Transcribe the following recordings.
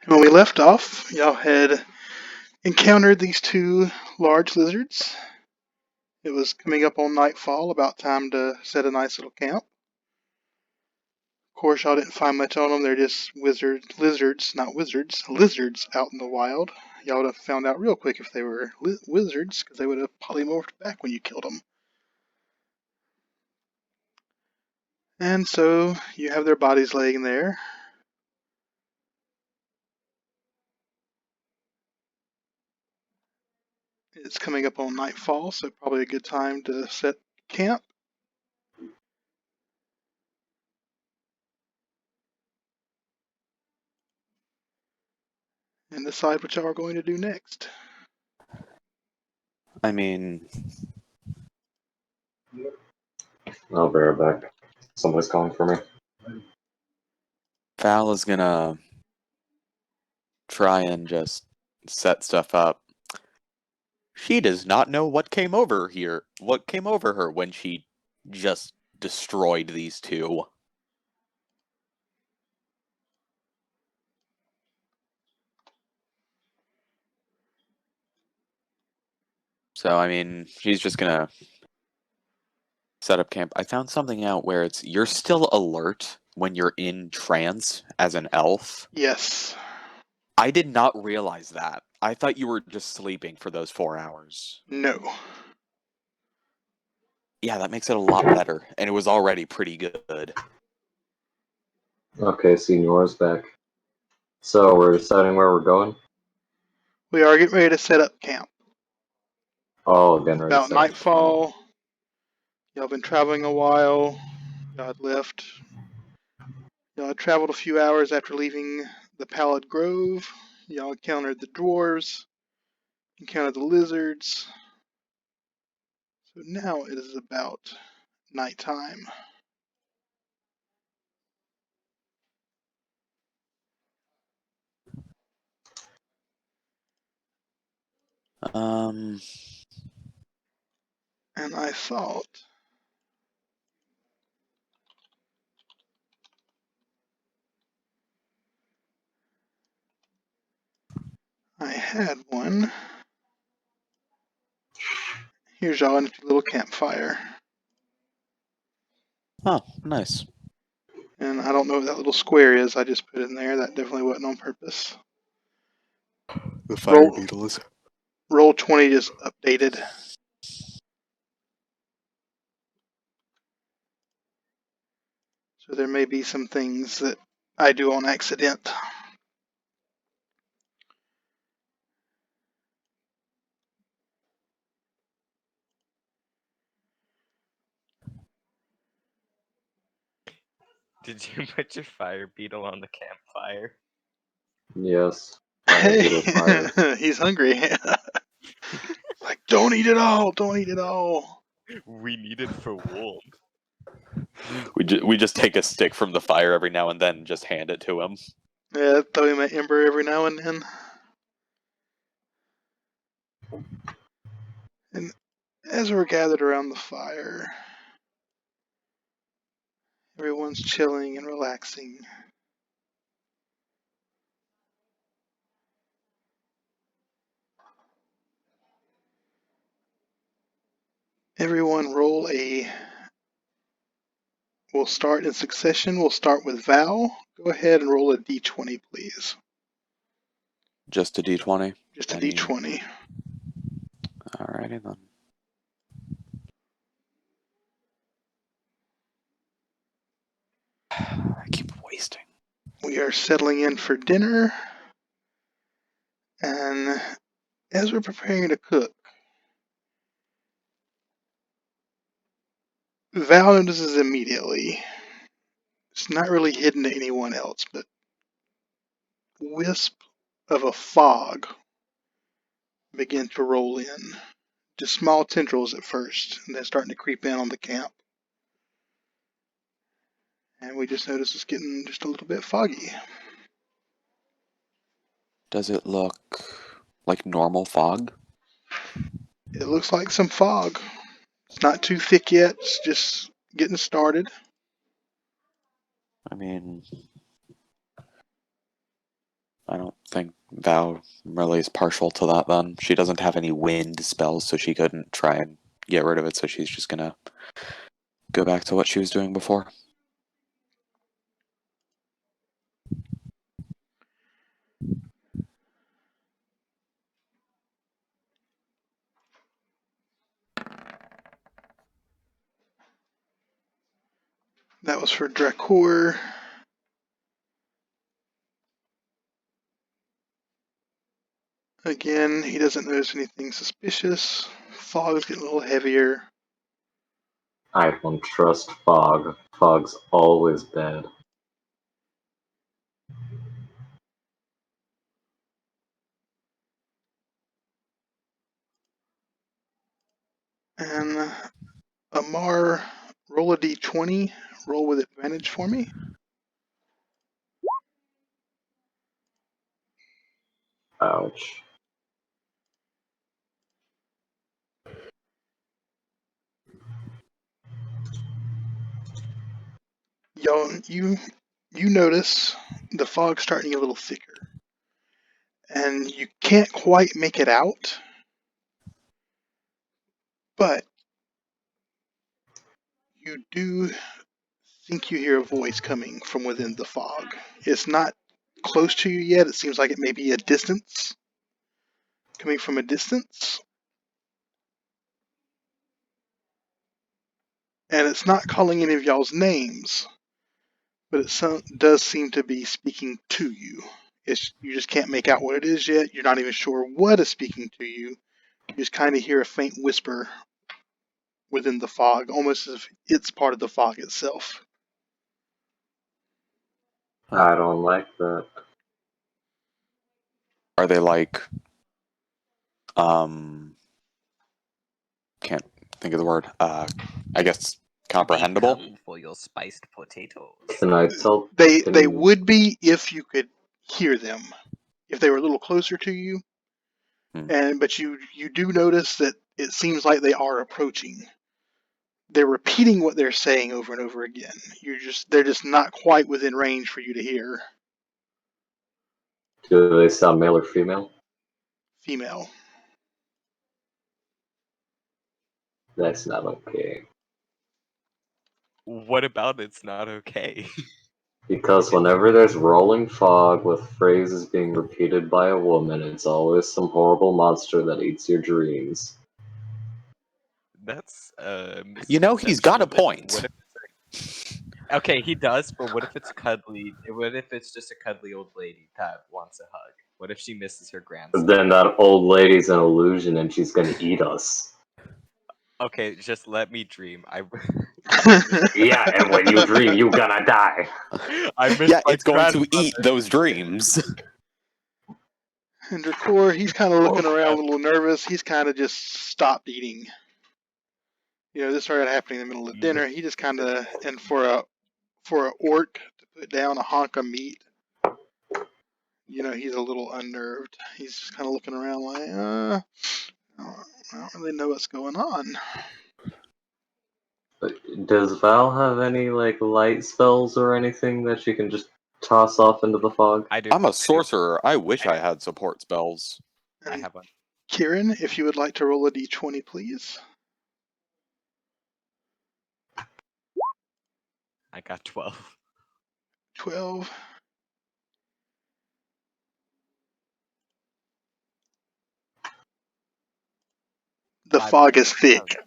When we left off, y'all had encountered these two large lizards. It was coming up on nightfall, about time to set a nice little camp. Of course, y'all didn't find much on them. They're just not wizards, lizards out in the wild. Y'all would have found out real quick if they were wizards, because they would have polymorphed back when you killed them. And so you have their bodies laying there. It's coming up on nightfall, so probably a good time to set camp. And decide what y'all are going to do next. I mean, I'll be right back. Somebody's calling for me. Val is gonna try and just set stuff up. She does not know what came over her when she just destroyed these two. So, I mean, she's just gonna set up camp. I found something out where you're still alert when you're in trance as an elf. Yes. I did not realize that. I thought you were just sleeping for those 4 hours. No. Yeah, that makes it a lot better, and it was already pretty good. Okay, Senor's back. So we're deciding where we're going? We are getting ready to set up camp. Oh, again, ready to About set up. nightfall. Y'all been traveling a while. Y'all had left. Y'all had traveled a few hours after leaving the Pallid Grove. Y'all encountered the dwarves. Encountered the lizards. So now it is about nighttime. And I thought I had one. Here's y'all an empty little campfire. Oh, nice. And I don't know what that little square is. I just put it in there. That definitely wasn't on purpose. The fire beetles. Roll 20 just updated. So there may be some things that I do on accident. Did you put your fire beetle on the campfire? Yes. Hey, he's hungry. Like, don't eat it all. Don't eat it all. We need it for warmth. We just take a stick from the fire every now and then and just hand it to him. Yeah, throw him an ember every now and then. And as we're gathered around the fire, everyone's chilling and relaxing. Everyone roll a... We'll start in succession. We'll start with Val. Go ahead and roll a d20, please. Just a d20? Just a d20. Alrighty then. I keep wasting. We are settling in for dinner. And as we're preparing to cook, Val notices immediately. It's not really hidden to anyone else, but wisp of a fog begin to roll in. Just small tendrils at first, and then starting to creep in on the camp. And we just notice it's getting just a little bit foggy. Does it look like normal fog? It looks like some fog. It's not too thick yet, it's just getting started. I mean, I don't think Val really is partial to that then. She doesn't have any wind spells, so she couldn't try and get rid of it, so she's just gonna go back to what she was doing before. That was for Dracor. Again, he doesn't notice anything suspicious. Fog is getting a little heavier. I don't trust fog. Fog's always bad. And Amar, roll a d20. Roll with advantage for me. Ouch. Yo, you notice the fog starting to get a little thicker, and you can't quite make it out, but you do think you hear a voice coming from within the fog. It's not close to you yet. It seems like it may be a distance, coming from a distance, and it's not calling any of y'all's names, but it does seem to be speaking to you. You just can't make out what it is yet. You're not even sure what is speaking to you. You just kind of hear a faint whisper within the fog, almost as if it's part of the fog itself. I don't like that. Are they like, can't think of the word, I guess comprehensible? Come for your spiced potatoes. Can I tell? They would be if you could hear them, if they were a little closer to you. But you do notice that it seems like they are approaching. They're repeating what they're saying over and over again. They're just not quite within range for you to hear. Do they sound male or female? Female. That's not okay. What about it's not okay? Because whenever there's rolling fog with phrases being repeated by a woman, it's always some horrible monster that eats your dreams. That's You know, he's got a point. What if okay, he does, but what if it's cuddly? What if it's just a cuddly old lady that wants a hug? What if she misses her But grandson? then that old lady's an illusion and she's gonna eat us. Okay, just let me dream. Yeah, and when you dream, you gonna die. Yeah, it's going to eat those dreams. And Dracor, he's kind of looking around a little nervous. He's kind of just stopped eating. This started happening in the middle of dinner. He just kind of, and for a orc to put down a hunk of meat, he's a little unnerved. He's just kind of looking around like, I don't really know what's going on. Does Val have any light spells or anything that she can just toss off into the fog? I do. I'm a sorcerer. I wish I had support spells. I have one. Kieran, if you would like to roll a d20, please. I got 12. 12. The fog is thick.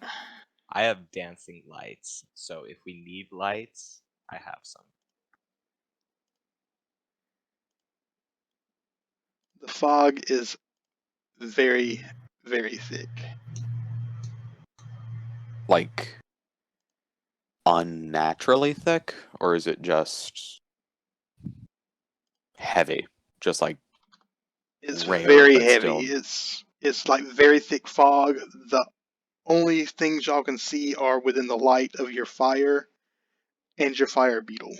I have dancing lights, so if we need lights, I have some. The fog is very, very thick. Like, unnaturally thick? Or is it just heavy? Just like It's rare, very but heavy. still... It's like very thick fog. The only things y'all can see are within the light of your fire and your fire beetle.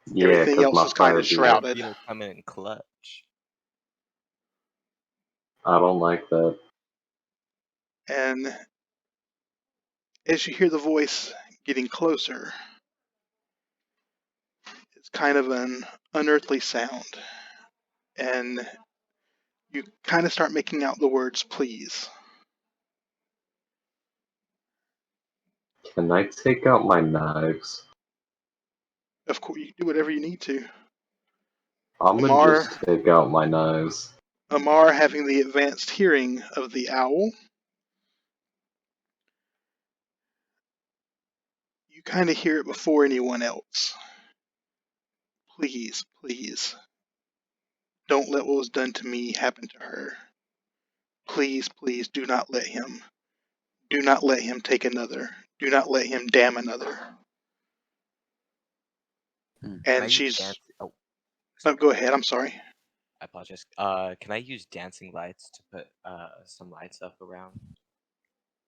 Yeah, Everything because else my is kind fire of shrouded. Beetle come in clutch. I don't like that. And as you hear the voice getting closer, it's kind of an unearthly sound. and you kind of start making out the words please. Can I take out my knives? Of course, you can do whatever you need to. I'm gonna Amar, just take out my knives. Amar, having the advanced hearing of the owl, you kind of hear it before anyone else. Please, please, don't let what was done to me happen to her. Please, please, do not let him. Do not let him take another. Do not let him damn another. Can I And use she's. dance? Oh, Oh, go ahead. I'm sorry. I apologize. Can I use dancing lights to put some lights up around?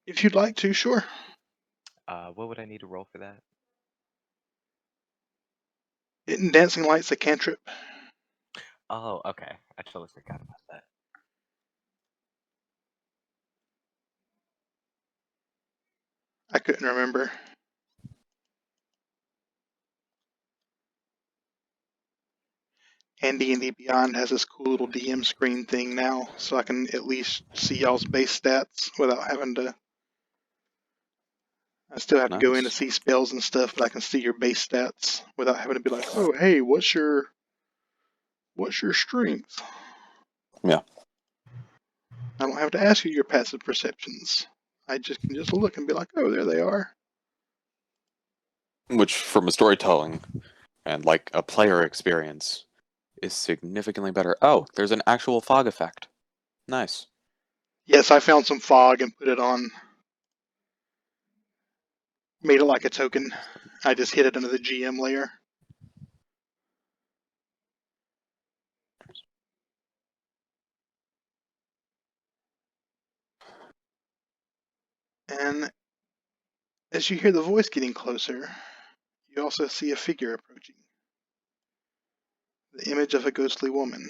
If you'd like to, sure. What would I need to roll for that? Isn't dancing lights a cantrip? Oh, okay. I totally forgot about that. I couldn't remember. And D&D Beyond has this cool little DM screen thing now, so I can at least see y'all's base stats without having to. I still have to go in to Nice. see spells and stuff, but I can see your base stats without having to be like, oh, hey, what's your strength? Yeah. I don't have to ask you your passive perceptions. I just can just look and be like, oh, there they are. Which, from a storytelling and like a player experience, is significantly better. Oh, there's an actual fog effect. Nice. Yes, I found some fog and put it on. Made it like a token. I just hid it under the GM layer. And as you hear the voice getting closer, you also see a figure approaching. The image of a ghostly woman.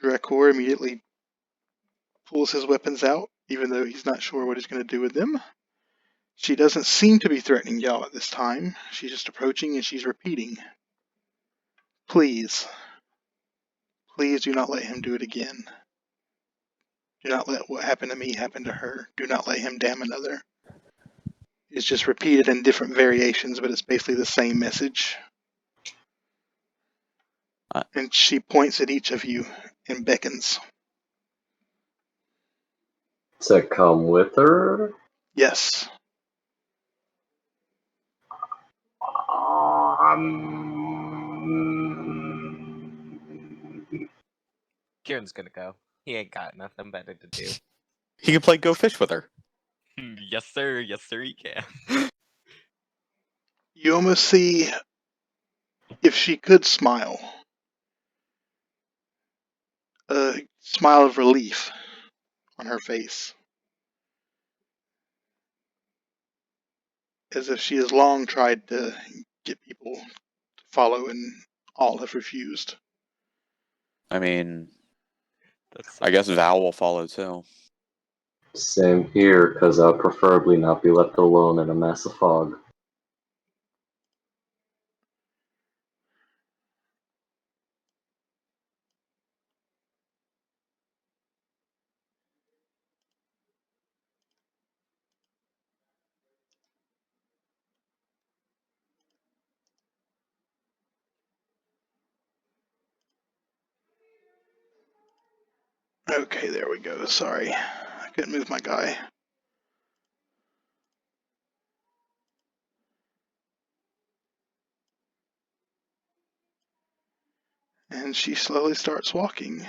Drakor immediately pulls his weapons out, even though he's not sure what he's going to do with them. She doesn't seem to be threatening y'all at this time. She's just approaching and she's repeating, please, please do not let him do it again. Do not let what happened to me happen to her. Do not let him damn another. It's just repeated in different variations, but it's basically the same message. And she points at each of you and beckons. To come with her? Yes. Kieran's gonna go. He ain't got nothing better to do. He can play Go Fish with her. Yes, sir. Yes, sir. He can. You almost see if she could smile. A smile of relief on her face. As if she has long tried to get people to follow and all have refused. I mean, That's so I guess funny. Val will follow too. Same here, because I'll preferably not be left alone in a mass of fog. Okay, there we go. Sorry. I couldn't move my guy. And she slowly starts walking.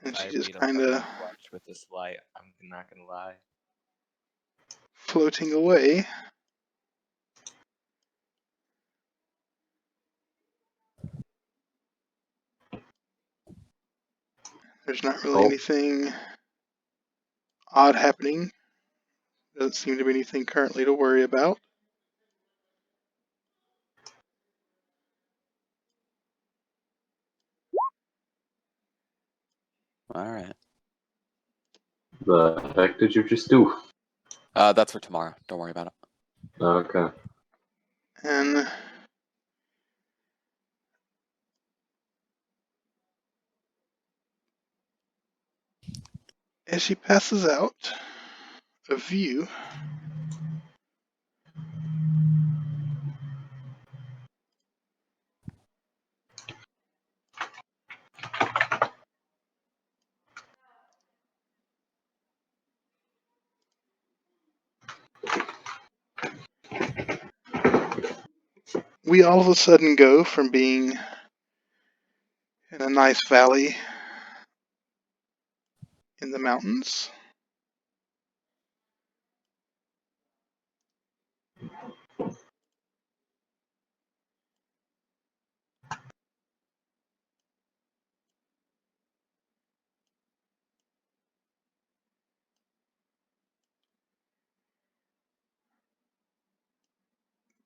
And I she just read him kind fucking of flush with this light. I'm not gonna lie. floating away. There's not really Oh, anything odd happening. Doesn't seem to be anything currently to worry about. Alright. The heck did you just do? That's for tomorrow. Don't worry about it. Okay. And as she passes out of view, we all of a sudden go from being in a nice valley in the mountains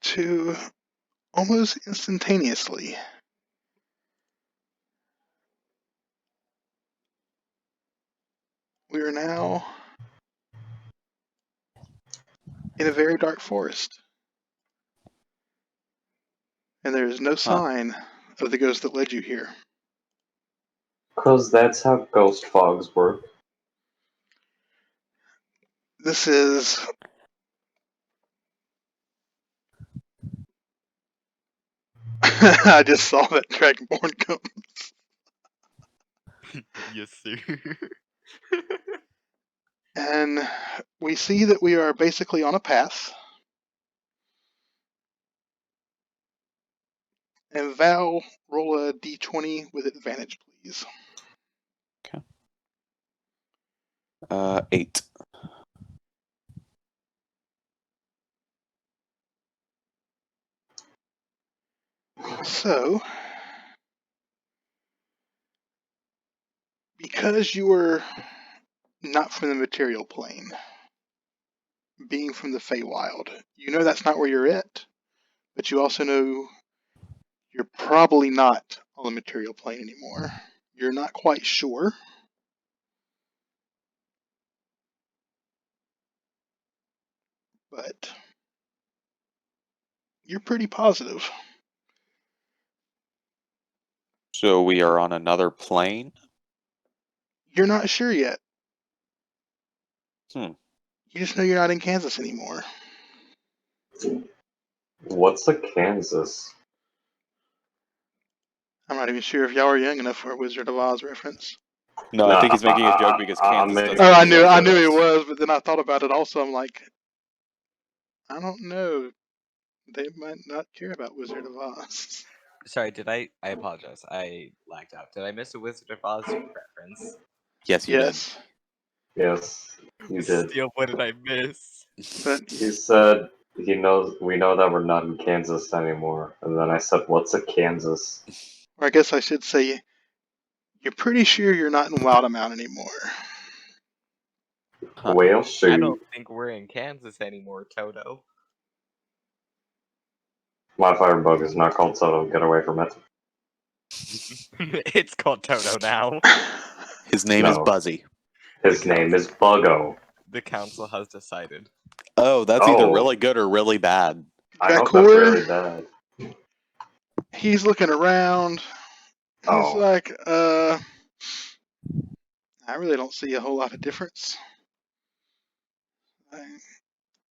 to almost instantaneously we are now in a very dark forest, and there is no sign of the ghost that led you here. Because that's how ghost fogs work. This is I just saw that Dragonborn come. Yes, sir. And we see that we are basically on a path. And Val, roll a d20 with advantage, please. 8. So, because you are not from the material plane, being from the Feywild, you know that's not where you're at, but you also know you're probably not on the material plane anymore. You're not quite sure, but you're pretty positive. So we are on another plane? You're not sure yet. Hmm. You just know you're not in Kansas anymore. What's a Kansas? I'm not even sure if y'all are young enough for a Wizard of Oz reference. No, I think he's making a joke because Kansas doesn't Oh, I exist. knew he was, but then I thought about it also. I'm like, I don't know. They might not care about Wizard of Oz. Sorry, did I apologize. I lagged out. Did I miss a Wizard of Oz reference? Yes, you Yes, Yes, you did. Steal, what did I miss? but did. He said we know that we're not in Kansas anymore. And then I said, what's a Kansas? or I guess I should say, you're pretty sure you're not in Wildemount anymore. Huh. Whale I shoot. don't think we're in Kansas anymore, Toto. My firebug is not called Soto. Get away from it. It's called Toto now. His name is No. Buzzy. His name is Buggo. The council has decided. Oh, that's either really good or really bad. I hope that's Vakor, really bad. he's looking around. He's Oh. like, I really don't see a whole lot of difference.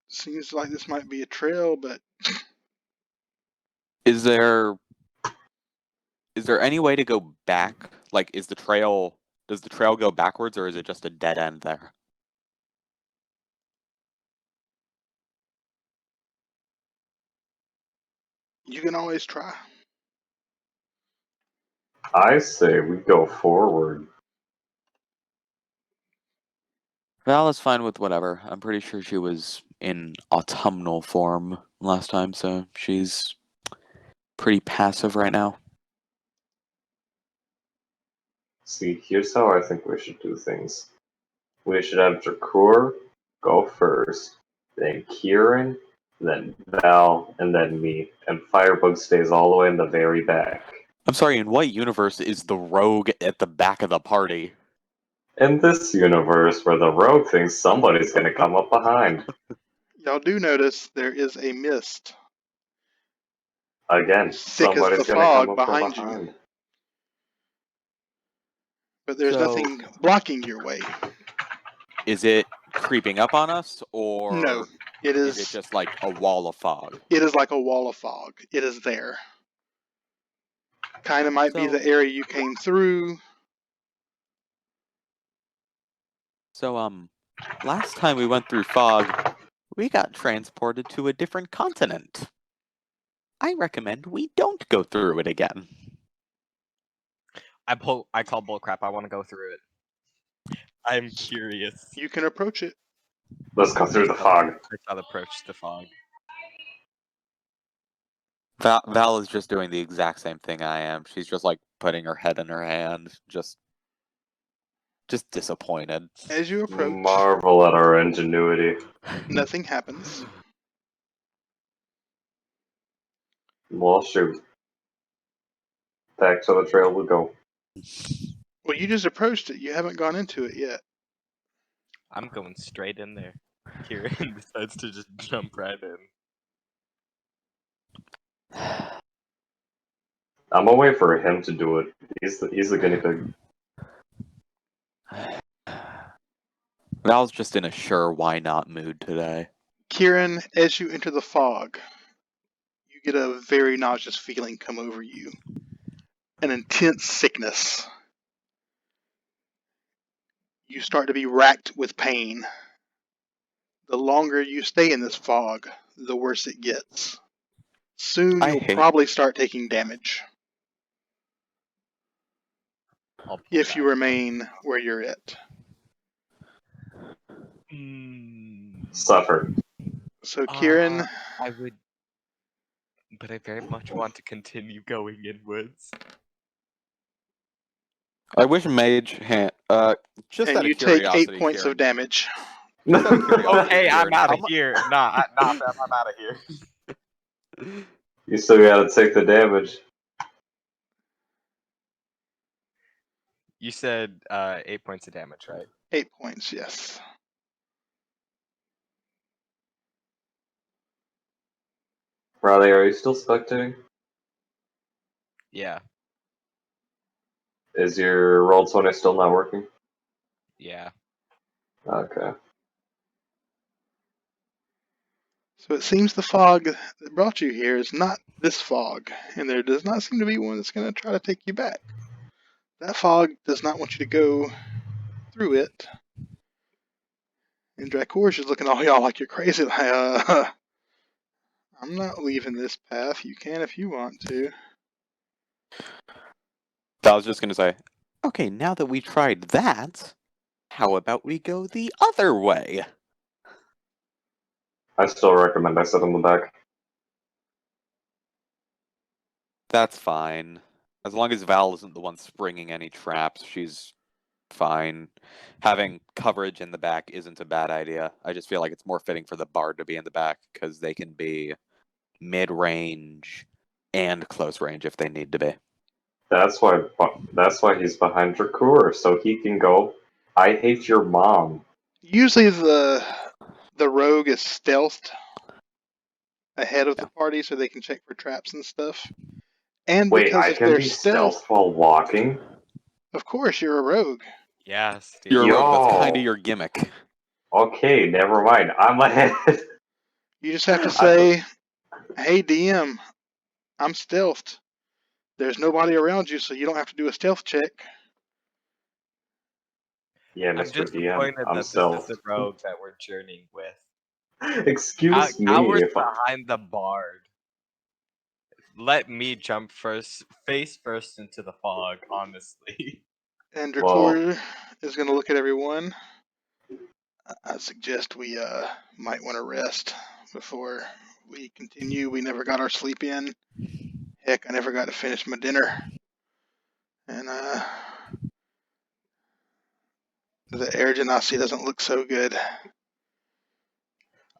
Seems like this might be a trail, but Is there any way to go back? Like, does the trail go backwards, or is it just a dead end there? you can always try. I say we go forward. Val is fine with whatever. I'm pretty sure she was in autumnal form last time, so she's pretty passive right now. See, here's how I think we should do things. We should have Drakur go first, then Kieran, then Val, and then me. And Firebug stays all the way in the very back. I'm sorry, in what universe is the rogue at the back of the party? In this universe where the rogue thinks somebody's gonna come up behind. Y'all do notice there is a mist, Again, thick as the somebody's gonna come fog up from behind you, behind. but there's So- nothing blocking your way. Is it creeping up on us, or No, it is it is. just like a wall of fog? It is like a wall of fog. It is there. Kind of might be So- the area you came through. So, last time we went through fog, we got transported to a different continent. I recommend we don't go through it again. I call bullcrap. I want to go through it. I'm curious. You can approach it. Let's go through the fog. I shall approach the fog. Val is just doing the exact same thing I am. She's just like putting her head in her hand, just disappointed. As you approach, Marvel at our ingenuity. nothing happens. Well, shoot. Back to the trail we go. Well, you just approached it. You haven't gone into it yet. I'm going straight in there. Kieran decides to just jump right in. I'm gonna wait for him to do it. He's the guinea pig. Val's just in a sure why not mood today. Kieran, as you enter the fog, you get a very nauseous feeling come over you. An intense sickness. You start to be racked with pain. The longer you stay in this fog, the worse it gets. Soon I you'll hate- probably start taking damage I'll pull if you back. remain where you're at. Suffer. So Kieran, I would, but I very much want to continue going inwards. I wish Mage hand. Just and out of you take curiosity, 8 points Kieran, of damage. Just out of curiosity, Okay, I'm Kieran, out how of here. Nah, I'm out of here. You still gotta take the damage. You said 8 points of damage, right? 8 points, yes. Riley, are you still spectating? Yeah, Is your Roll20 still not working? yeah. Okay. So it seems the fog that brought you here is not this fog, and there does not seem to be one that's going to try to take you back. That fog does not want you to go through it. And Dracor's just looking at all y'all like you're crazy. Like, I'm not leaving this path. You can if you want to. I was just gonna say, okay, now that we tried that, how about we go the other way? I still recommend I sit on the back. That's fine. As long as Val isn't the one springing any traps, she's fine. Having coverage in the back isn't a bad idea. I just feel like it's more fitting for the bard to be in the back because they can be mid-range and close range if they need to be. That's why he's behind Dracour, so he can go, I hate your mom. Usually the rogue is stealthed ahead of the Yeah. party so they can check for traps and stuff. And Wait, because I of can their be stealth, stealth while walking? of course you're a rogue. Yeah, Steve. You're a rogue, that's Yo. kind of your gimmick. Okay, never mind. I'm ahead. You just have to say, hey DM, I'm stealthed. There's nobody around you, so you don't have to do a stealth check. Yeah, I'm Mr. DM, disappointed I'm that stealth. this is the rogue that we're journeying with. Excuse me Cowards if I... behind the bard. Let me jump face first into the fog, honestly. And Well- Dracour is going to look at everyone. I suggest we might want to rest before we continue. We never got our sleep in. Heck, I never got to finish my dinner. And the air genasi doesn't look so good.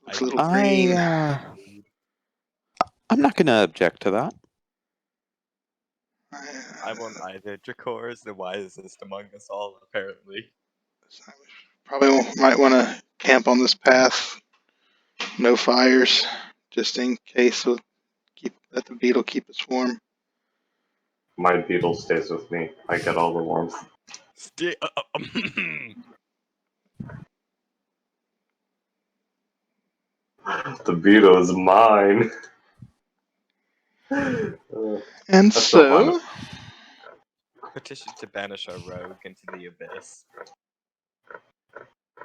Looks a little green. I'm not gonna object to that. I won't either. Dracour is the wisest among us all, apparently. So probably might want to camp on this path. No fires, just in case. We'll let the beetle keep us warm. My beetle stays with me. I get all the warmth. The beetle is mine. And That's so so, fun. Petition to banish our rogue into the abyss.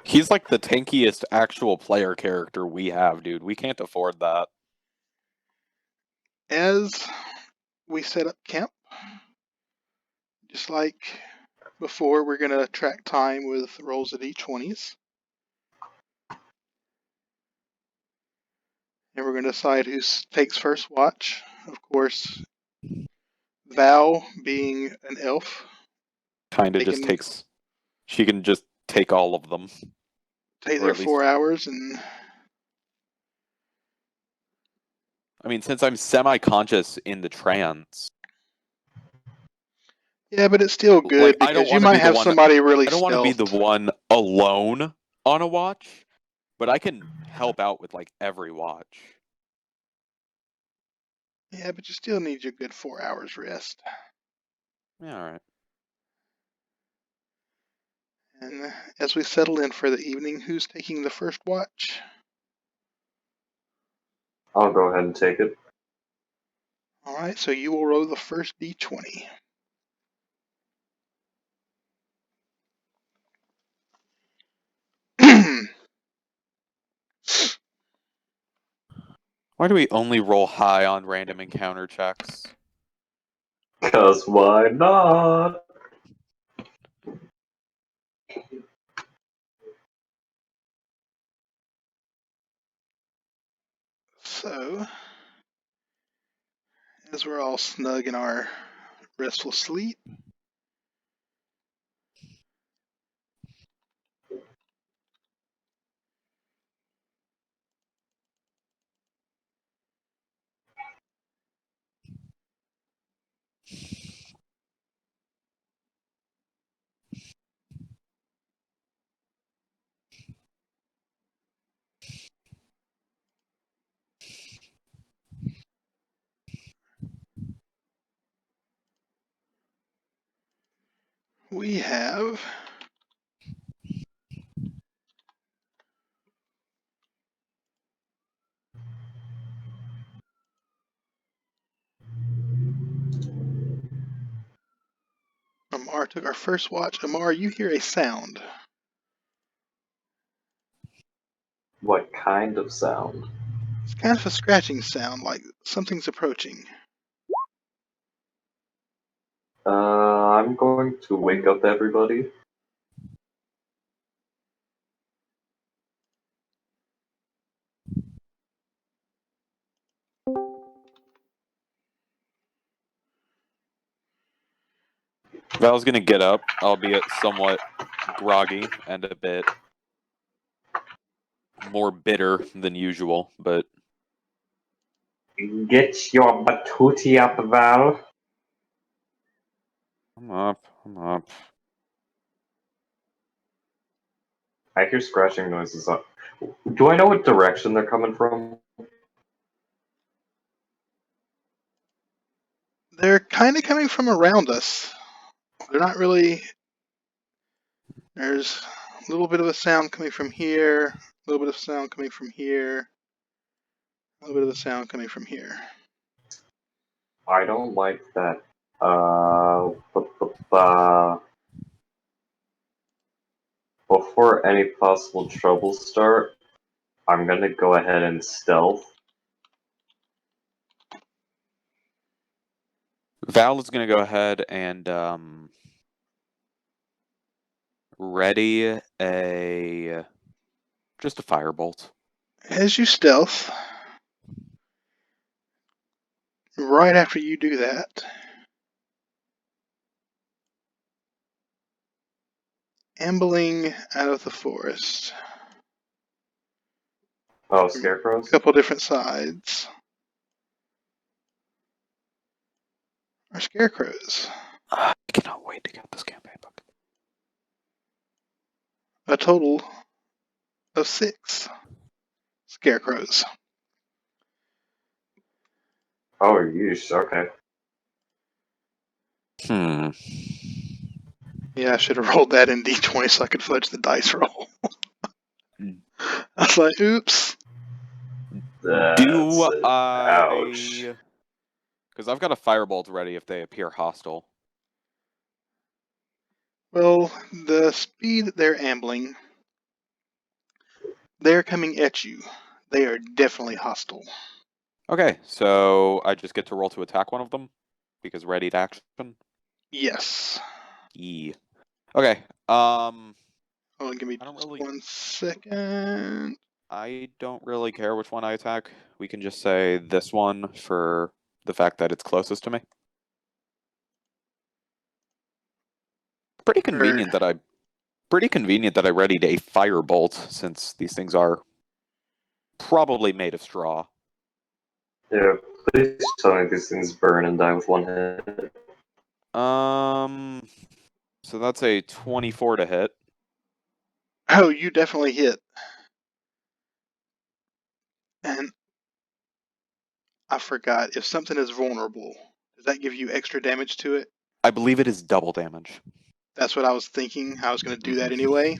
He's like the tankiest actual player character we have, dude. We can't afford that. as we set up camp, just like before, we're going to track time with rolls of d20s. And we're going to decide who takes first watch. Of course, Val, being an elf, Kind of just can takes. She can just take all of them. take Or their at least- 4 hours. And I mean, since I'm semi-conscious in the trance, yeah, but it's still good like I don't because you want to might be the have one. somebody really I don't want to be the stealthed. one alone on a watch, but I can help out with like every watch. Yeah, but you still need your good 4 hours rest. Yeah, all right. And as we settle in for the evening, who's taking the first watch? I'll go ahead and take it. All right, so you will roll the first d20. Why do we only roll high on random encounter checks? Cause why not? So, as we're all snug in our restful sleep, we have Amar took our first watch. Amar, you hear a sound. What kind of sound? It's kind of a scratching sound, like something's approaching. I'm going to wake up everybody. Val's gonna get up, albeit somewhat groggy and a bit more bitter than usual, but Get your batootie up, Val. I'm up. I'm up. I hear scratching noises. Do I know what direction they're coming from? They're kind of coming from around us. They're not really. There's a little bit of a sound coming from here, a little bit of sound coming from here, a little bit of a sound coming from here. I don't like that. Before any possible troubles start, I'm gonna go ahead and stealth. Val is gonna go ahead and ready just a firebolt. As you stealth, right after you do that, ambling out of the forest, Oh, a scarecrows? couple different sides, are scarecrows. I cannot wait to get this campaign book. a total of 6 scarecrows. Oh, yeesh. Okay. Yeah, I should have rolled that in d20 so I could fudge the dice roll. I was like, oops. Do Ouch. I? Because I've got a firebolt ready if they appear hostile. Well, the speed that they're ambling, they're coming at you. They are definitely hostile. Okay, so I just get to roll to attack one of them because ready to action. Yes. E. Okay. Hold on, give me I don't just really- 1 second. I don't really care which one I attack. We can just say this one for the fact that it's closest to me. Pretty convenient that I readied a firebolt since these things are probably made of straw. Yeah, please tell me these things burn and die with one hit. So that's a 24 to hit. Oh, you definitely hit. And I forgot, if something is vulnerable, does that give you extra damage to it? I believe it is double damage. That's what I was thinking. I was going to do that anyway.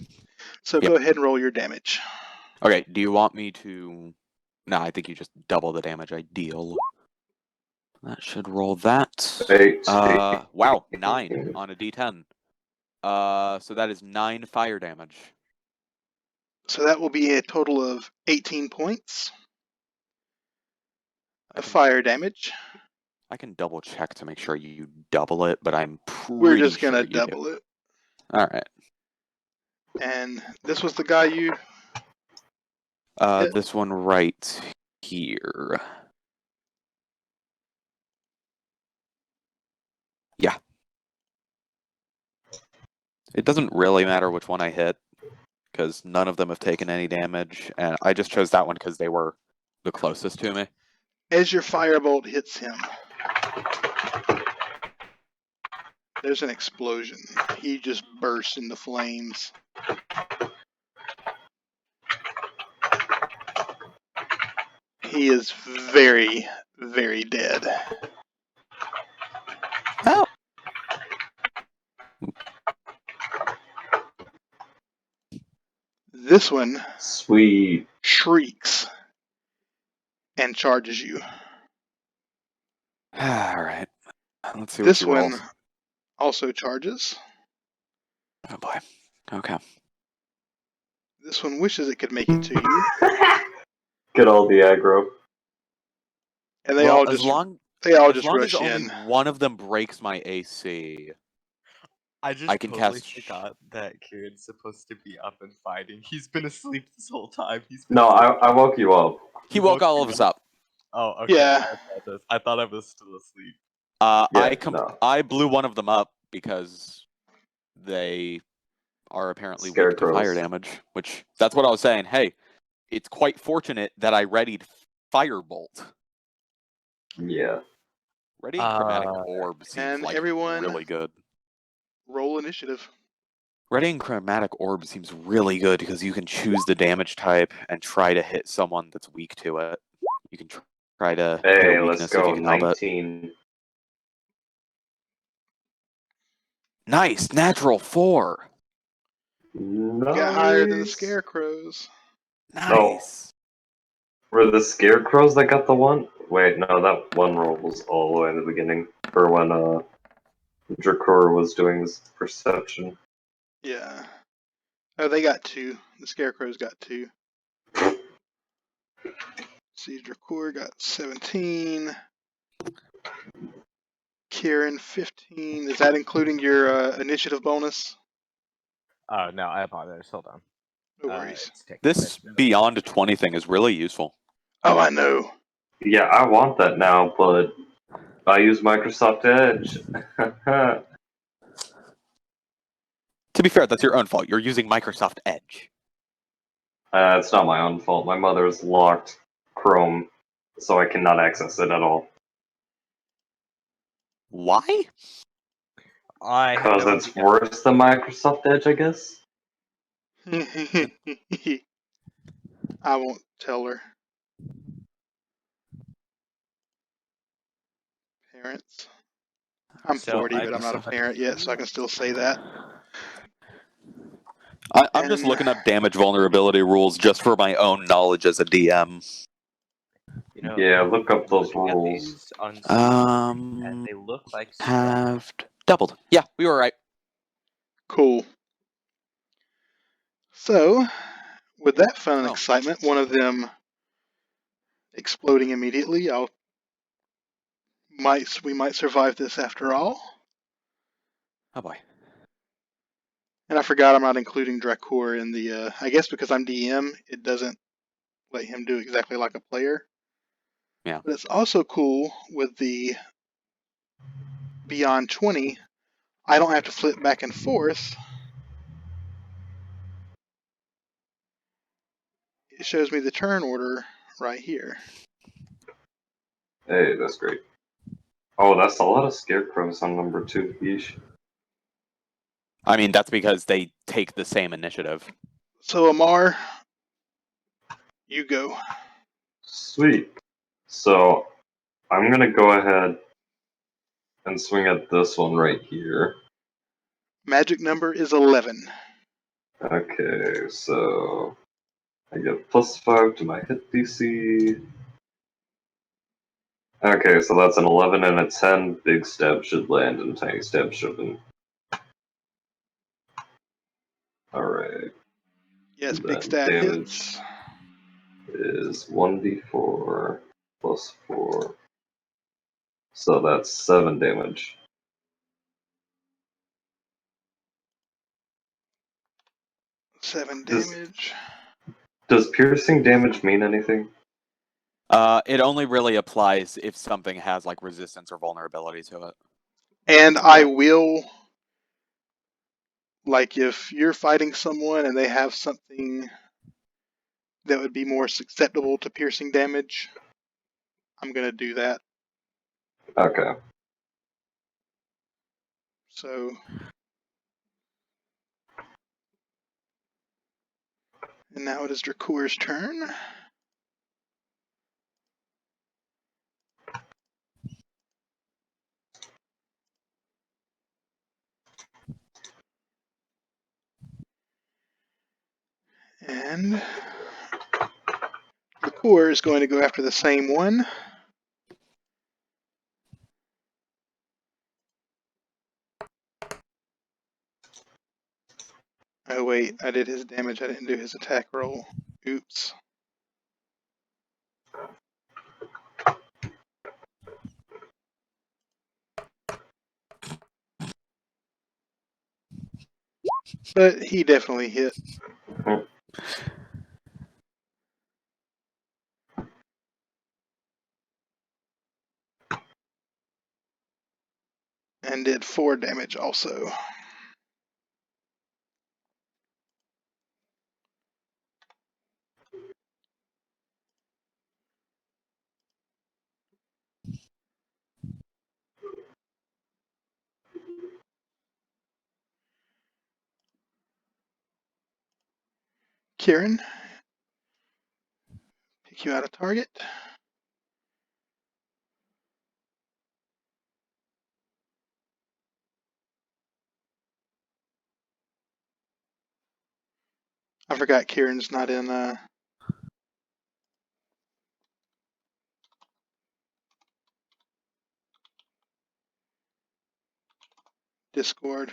So Yep. go ahead and roll your damage. Okay, do you want me to... No, I think you just double the damage I deal. That should roll that. 8. Wow, 9 on a d10. So that is 9 fire damage. So that will be a total of 18 points I of can, fire damage. I can double check to make sure you double it, but I'm We're pretty just going sure to you do. double it. Alright. And this was the guy you hit? This one right here. Yeah. It doesn't really matter which one I hit, because none of them have taken any damage, and I just chose that one because they were the closest to me. As your firebolt hits him, there's an explosion. He just bursts into flames. He is very, very dead. Oh. This one Sweet. shrieks and charges you. Alright. Let's see what This she one rolls. also charges. Oh boy. Okay. This one wishes it could make it to you. Get all the aggro. And they Well, all as just long rush as only in. one of them breaks my AC, I just I can totally cast forgot that Kieran's supposed to be up and fighting. He's been asleep this whole time. No, I woke you up. He woke all you of us up. Oh, okay. Yeah. I apologize. I thought I was still asleep. Yeah, no. I blew one of them up because they are apparently weak to fire Scarecrows. damage, which that's what I was saying. Hey, it's quite fortunate that I readied Firebolt. Yeah. Readying Chromatic Orb seems and like everyone- really good. Roll initiative. Readying Chromatic Orb seems really good because you can choose the damage type and try to hit someone that's weak to it. You can try to hit Hey, a let's weakness if go. you can help it. 19. Nice, natural 4. Nice. Got higher than the scarecrows. Nice. Were the scarecrows that got the one? Wait, no, that one roll was all the way in the beginning. For when Drakor was doing his perception. Yeah. Oh, they got 2. The scarecrows got 2. See, Dracour got 17. Kieran 15. Is that including your initiative bonus? Oh no, I apologize. Hold on. No worries. It's taking This a bit. beyond 20 thing is really useful. Oh, I know. Yeah, I want that now, but I use Microsoft Edge. To be fair, that's your own fault. You're using Microsoft Edge. It's not my own fault. My mother's locked Chrome, so I cannot access it at all. Why? I have Because no it's idea. worse than Microsoft Edge, I guess. I won't tell her. Parents. I'm So 40, but I I'm not a parent yet, so I can still say that. I'm just And looking up damage vulnerability rules just for my own knowledge as a DM. Yeah, look up those looking at rules. these on screen, and they look like strength. Halved. Doubled. Yeah, we were right. cool. So, with that fun and Oh. excitement, one of them exploding immediately, we might survive this after all. Oh boy. And I forgot I'm not including Dracour in the. I guess because I'm DM, it doesn't let him do exactly like a player. Yeah. But it's also cool with the Beyond 20. I don't have to flip back and forth. It shows me the turn order right here. Hey, that's great. Oh, that's a lot of scarecrows on number 2. Yeesh. I mean, that's because they take the same initiative. So Amar, you go. Sweet. So, I'm gonna go ahead and swing at this one right here. Magic number is 11. Okay, so I get +5 to my hit DC. Okay, so that's an 11 and a 10. Big stab should land and tiny stab shouldn't. Alright. Yes, big Then stab damage hits. is 1d4 plus 4. So that's 7 damage. 7 Does, damage. does piercing damage mean anything? It only really applies if something has like resistance or vulnerability to it. And I will, like, if you're fighting someone and they have something that would be more susceptible to piercing damage, I'm going to do that. Okay. So, and now it is Dracour's turn. And Dracour is going to go after the same one. Oh wait, I did his damage, I didn't do his attack roll. Oops. But he definitely hit. And did 4 damage also. Kieran, pick you out a target. I forgot Kieran's not in Discord.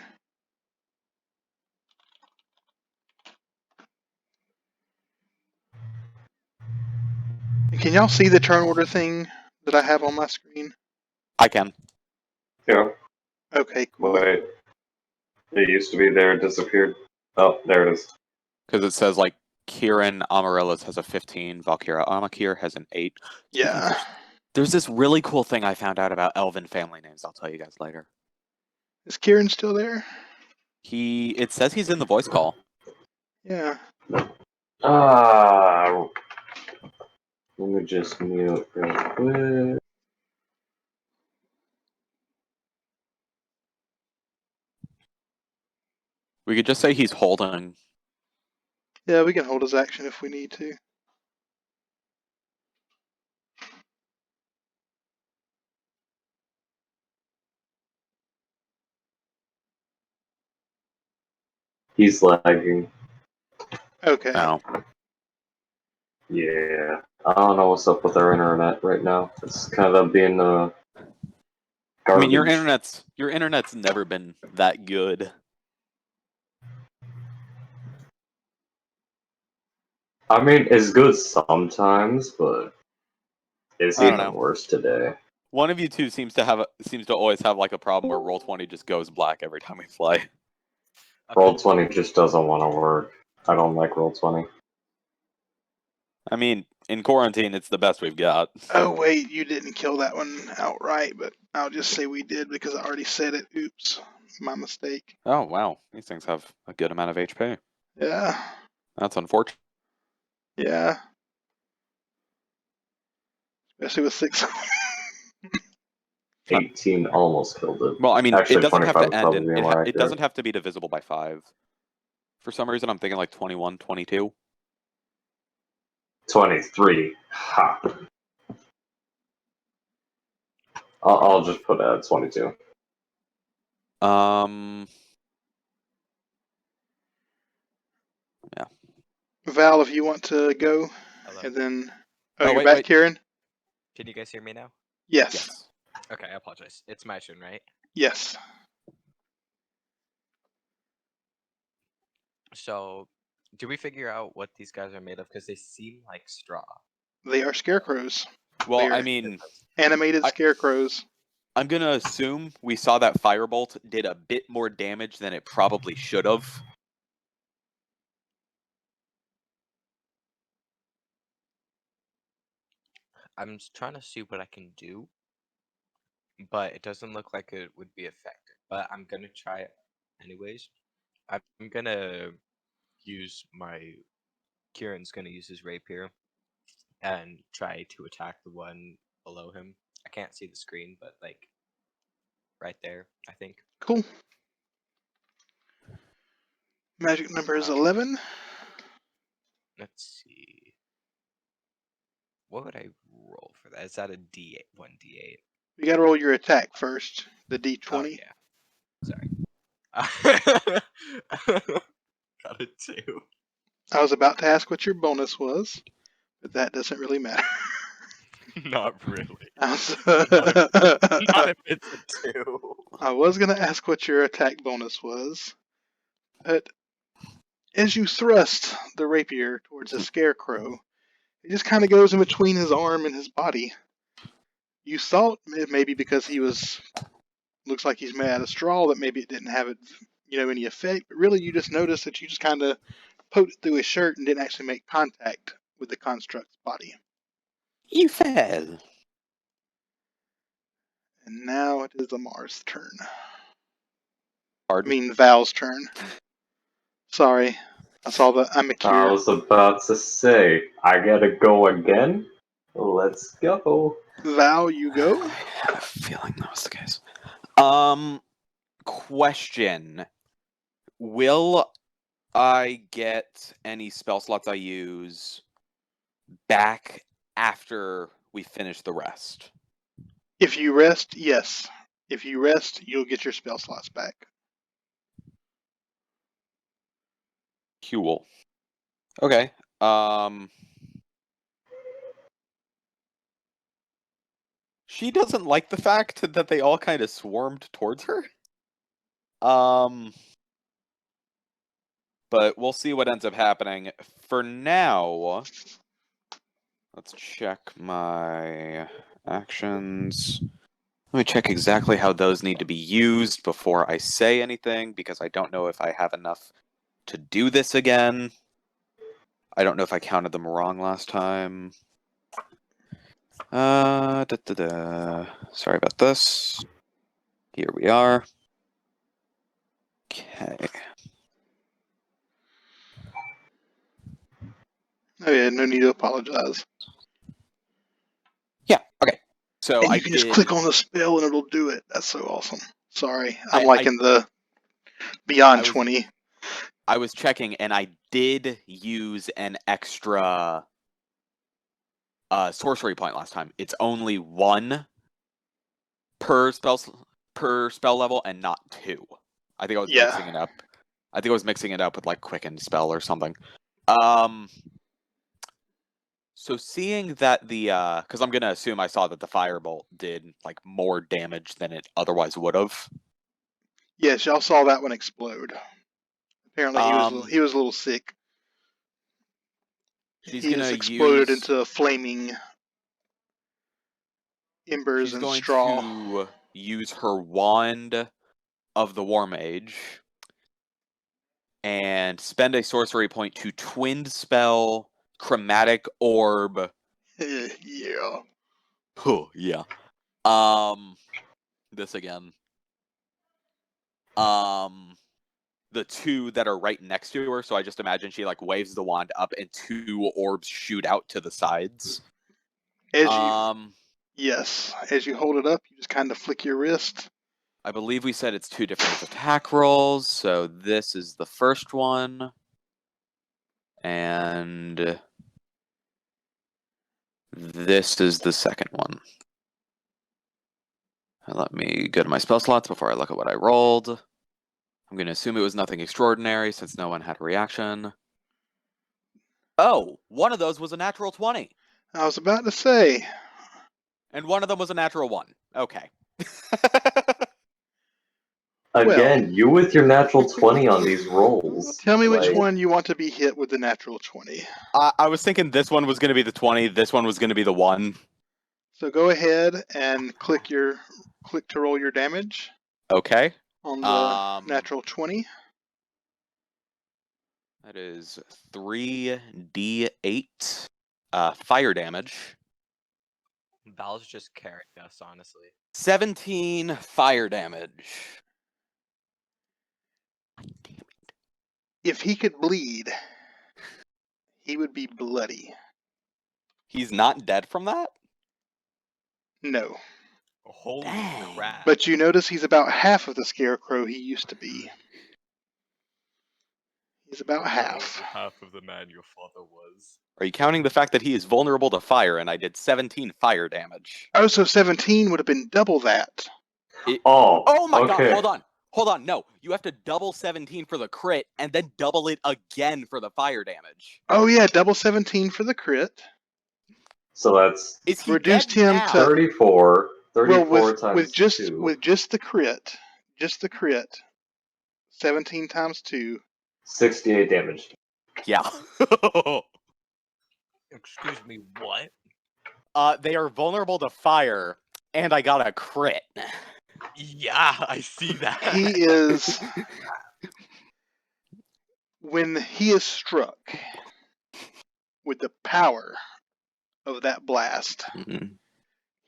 And can y'all see the turn order thing that I have on my screen? I can. Yeah. Okay, cool. Wait. It used to be there, it disappeared. Oh, there it is. Because it says like Kieran Amaryllis has a 15, Valkyra Amakir has an 8. Yeah. There's this really cool thing I found out about elven family names. I'll tell you guys later. Is Kieran still there? It says he's in the voice call. Yeah. Ah, let me just mute real quick. We could just say he's holding. Yeah, we can hold his action if we need to. He's lagging. Okay. No. Yeah. I don't know what's up with our internet right now. It's kind of being I garbage. mean, your internet's never been that good. I mean, it's good sometimes, but it's I don't even know. worse today. One of you two seems to always have like a problem where Roll20 just goes black every time we play. Okay. Roll20 just doesn't want to work. I don't like Roll20. I mean, in quarantine, it's the best we've got. Oh wait, you didn't kill that one outright, but I'll just say we did because I already said it. Oops, my mistake. Oh wow, these things have a good amount of HP. Yeah, That's unfortunate. yeah. Especially with 6. 18 almost killed it. Well, I mean, Actually, it doesn't have 25 to would end, probably and be more it accurate. doesn't have to be divisible by 5. For some reason, I'm thinking like 21, 22. 23. Ha. I'll just put it at 22. Yeah. Val, if you want to go, Hello. and then Oh, you're wait, back, wait. Kieran. Can you guys hear me now? Yes. Yes. Okay, I apologize. It's my turn, right? Yes. So, do we figure out what these guys are made of? Because they seem like straw. They are scarecrows. Well, They are I mean, animated scarecrows. I'm gonna assume we saw that firebolt did a bit more damage than it probably should have. I'm just trying to see what I can do, but it doesn't look like it would be effective. But I'm gonna try it anyways. I'm gonna use my. Kieran's gonna use his rapier and try to attack the one below him. I can't see the screen, but like right there, I think. Cool. Magic number is Uh, 11. Let's see. What would I roll for that? Is that a D8? 1d8? You gotta roll your attack first. The Oh D20. yeah. Sorry. Got it too. I was about to ask what your bonus was, but that doesn't really matter. Not really. I was, Not if it's a 2. I was gonna ask what your attack bonus was, but as you thrust the rapier towards the scarecrow, it just kind of goes in between his arm and his body. You thought maybe because he looks like he's made out of straw that maybe it didn't have any effect, but really you just noticed that you just kind of poked it through his shirt and didn't actually make contact with the construct's body. You fell. And now it is Amar's turn. Pardon? I mean Val's turn. Sorry. I saw the I'm a I cure. was about to say, I gotta go again? Let's go. Val, you go. I had a feeling that was the case. Question. Will I get any spell slots I use back after we finish the rest? If you rest, yes. If you rest, you'll get your spell slots back. Cool. Okay. She doesn't like the fact that they all kind of swarmed towards her. But we'll see what ends up happening. For now, let's check my actions. Let me check exactly how those need to be used before I say anything, because I don't know if I have enough to do this again. I don't know if I counted them wrong last time. Sorry about this. Here we are. Okay. Oh yeah, no need to apologize. Yeah, okay. So And I you can just did... click on the spell and it'll do it. That's so awesome. Sorry. I'm I- like in the Beyond I was- 20. I was checking, and I did use an extra sorcery point last time. It's only 1 per spell level, and not 2. I think I was Yeah. mixing it up. I think I was mixing it up with like Quicken Spell or something. So seeing that because I'm gonna assume I saw that the firebolt did like more damage than it otherwise would have. Yes, y'all saw that one explode. Apparently, he was a little sick. She's He gonna just exploded use. into flaming embers She's and going straw. to use her wand of the War Mage and spend a sorcery point to twin spell Chromatic Orb. Yeah. Oh yeah. This again. The 2 that are right next to her, so I just imagine she like waves the wand up and 2 orbs shoot out to the sides. Yes, as you hold it up, you just kind of flick your wrist. I believe we said it's 2 different attack rolls, so this is the first one. And this is the second one. Let me go to my spell slots before I look at what I rolled. I'm going to assume it was nothing extraordinary since no one had a reaction. Oh, one of those was a natural 20. I was about to say. And one of them was a natural 1. Okay. Again, you with your natural 20 on these rolls. Tell me which Like, one you want to be hit with the natural 20. I was thinking this one was going to be the 20, this one was going to be the 1. So go ahead and click to roll your damage Okay. on the natural 20. That is 3d8 fire damage. Val's just carrying us, honestly. 17 fire damage. Damn it. If he could bleed, he would be bloody. He's not dead from that? No. Holy Dang. crap. But you notice he's about half of the scarecrow he used to be. He's about half. Half of the man your father was. Are you counting the fact that he is vulnerable to fire and I did 17 fire damage? Oh, so 17 would have been double that. Oh my okay. god, hold on, no. You have to double 17 for the crit and then double it again for the fire damage. Oh yeah, double 17 for the crit. So that's Is he Reduced dead him now? to 34. 34 well, times with just 2. with just the crit, 17 times 2. 68 damage. Yeah. Excuse me, what? They are vulnerable to fire, and I got a crit. Yeah, I see that. He is when he is struck with the power of that blast,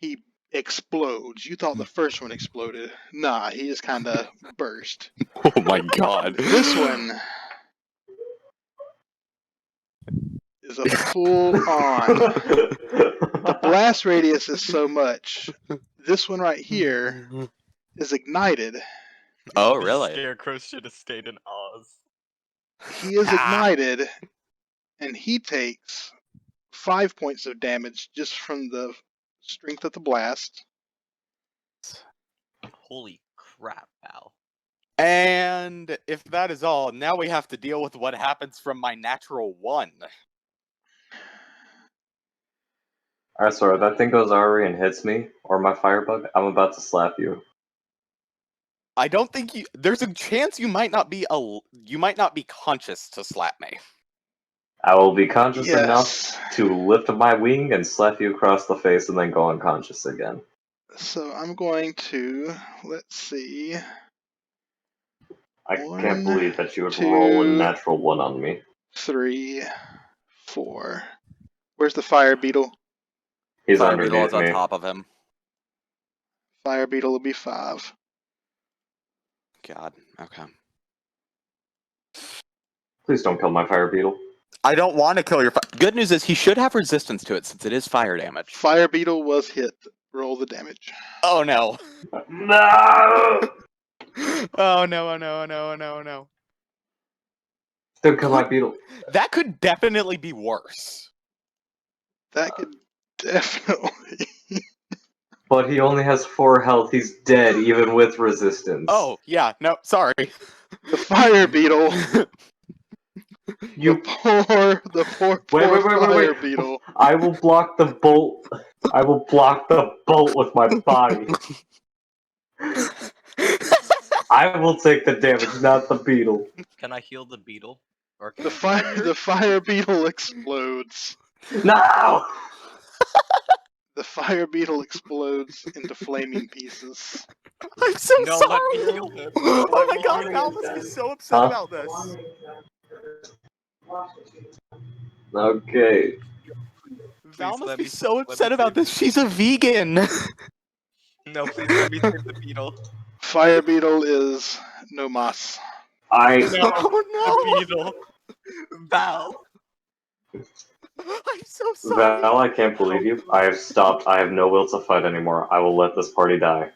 he explodes. You thought the first one exploded. Nah, he just kind of burst. Oh my god. This one is a full-on. The blast radius is so much. This one right here is ignited. Oh, The really? Scarecrow should have stayed in Oz. He is ignited, and he takes 5 points of damage just from the strength of the blast. Holy crap, Val. And if that is all, now we have to deal with what happens from my natural 1. Alright, so if that thing goes Ari and hits me, or my firebug, I'm about to slap you. I don't think you. There's a chance you might not be conscious to slap me. I will be conscious Yes. enough to lift my wing and slap you across the face and then go unconscious again. So I'm going to, let's see. I can't believe that you would 2, roll a natural 1 on me. 3, 4. Where's the fire beetle? He's Fire beetle underneath is on me. top of him. Fire beetle will be 5. God. Okay. Please don't kill my fire beetle. I don't want to kill your. Good news is he should have resistance to it since it is fire damage. Fire beetle was hit. Roll the damage. Oh no. No! Oh no! Oh no! Oh no! Oh no! Oh no! Don't kill my beetle. That could definitely be worse. That could definitely. But he only has 4 health. He's dead, even with resistance. Oh, yeah, no, sorry. The fire beetle. You The poor wait. fire beetle. I will block the bolt. I will block the bolt with my body. I will take the damage, not the beetle. Can I heal the beetle? Or can The I heal the fire beetle explodes. No! The fire beetle explodes into flaming pieces. I'm so No, sorry. let me heal him. Oh my god, Val must be so upset Huh? about this. Okay. Val Please must let be me- so let me upset about save this. She's a vegan. No, please let me save the beetle. Fire beetle is no mas. I No, Oh the beetle. Val. no! I'm so sorry. Val, I can't believe you. I have stopped. I have no will to fight anymore. I will let this party die.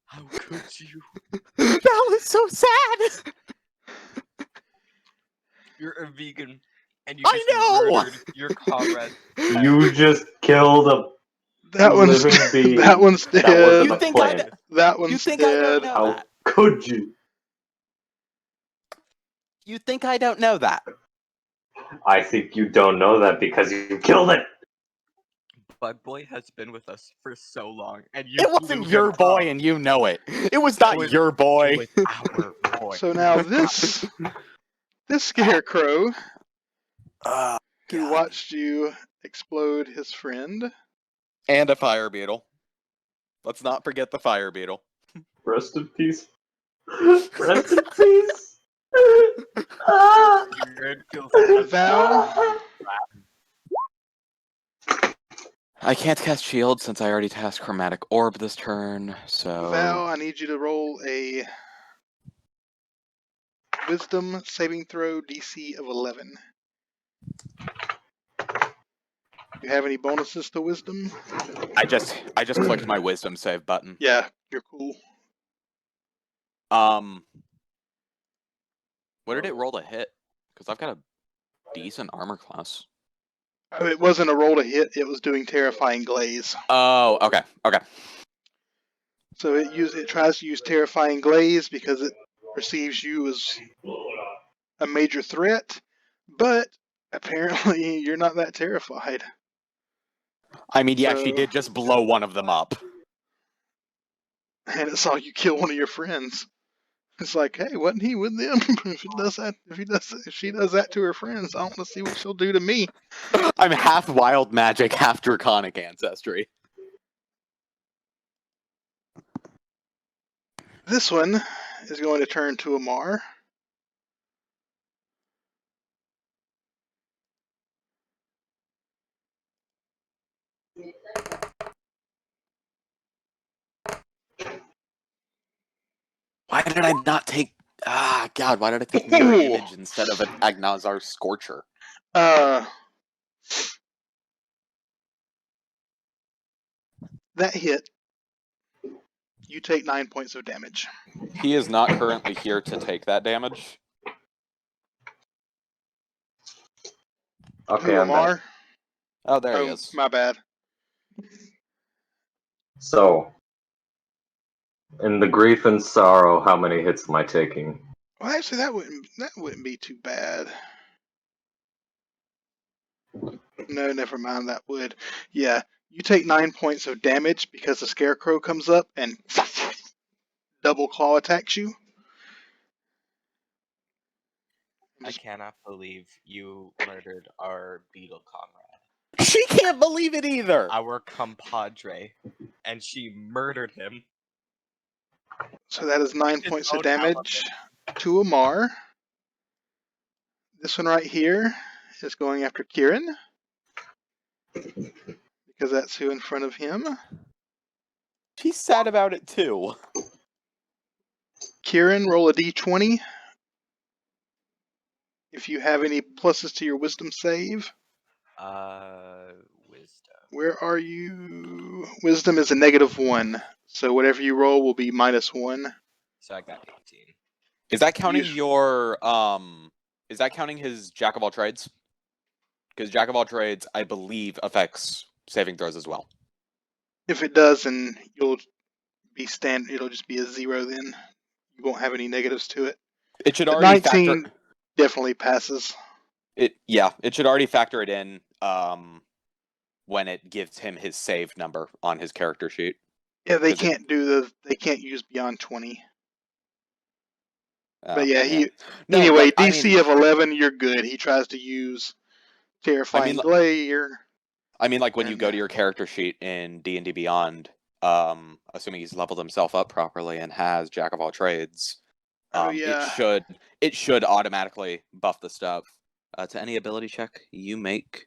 How could you? Val is so sad. You're a vegan, and you I just know! murdered your comrade. You just killed a That one's living being. that one's That dead. wasn't You a think plan. That You one's think I don't dead. know How that? could you? You think I don't know that? I think you don't know that because you killed it. Bug Boy has been with us for so long, and you It wasn't blew your him boy, up. and you know it. It was not was- your boy. It was our boy. So now this scarecrow who God. watched you explode his friend. And a fire beetle. Let's not forget the fire beetle. Rest in peace. Rest in peace. Ah. You're gonna kill someone. Val, I can't cast shield since I already cast chromatic orb this turn, so Val, I need you to roll a wisdom saving throw DC of 11. You have any bonuses to wisdom? I just clicked my wisdom save button. Yeah, you're cool. What did it roll to hit? Because I've got a decent armor class. It wasn't a roll to hit, it was doing terrifying glaze. Oh, okay. So it tries to use terrifying glaze because it perceives you as a major threat, but apparently you're not that terrified. I mean, yeah, So- she did just blow one of them up. And it saw you kill one of your friends. It's like, hey, wasn't he with them? if she does that to her friends, I want to see what she'll do to me. I'm half wild magic, half draconic ancestry. This one is going to turn to Amar. Why did I not take... God, why did I take Mirror Ooh. Image instead of an Agnazar Scorcher? That hit. You take 9 points of damage. He is not currently here to take that damage. Okay, Who, I'm back. Amar? Oh, there he Oh, is. my bad. So, in the grief and sorrow, how many hits am I taking? Well, actually, that wouldn't be too bad. No, never mind. That would. Yeah, you take 9 points of damage because the scarecrow comes up and double claw attacks you. I cannot believe you murdered our beetle comrade. She can't believe it either! Our compadre. And she murdered him. So that is 9 His points of own damage to Amar. This one right here is going after Kieran because that's who in front of him. She's sad about it too. Kieran, roll a d20. If you have any pluses to your wisdom save. Wisdom. Where are you? Wisdom is a -1. So whatever you roll will be -1. So I got 18. Is that counting Use- your Is that counting his Jack of all trades? Because Jack of all trades, I believe, affects saving throws as well. If it does, then you'll be it'll just be a 0 then. You won't have any negatives to it. It should But already 19 factor definitely passes. it. Yeah, it should already factor it in when it gives him his save number on his character sheet. Yeah, they can't use beyond 20. But yeah, No, anyway, like, DC of 11, you're good. He tries to use Terrifying Glare. I mean, like when you go to your character sheet in D&D Beyond, assuming he's leveled himself up properly and has Jack of all trades, it should automatically buff the stuff to any ability check you make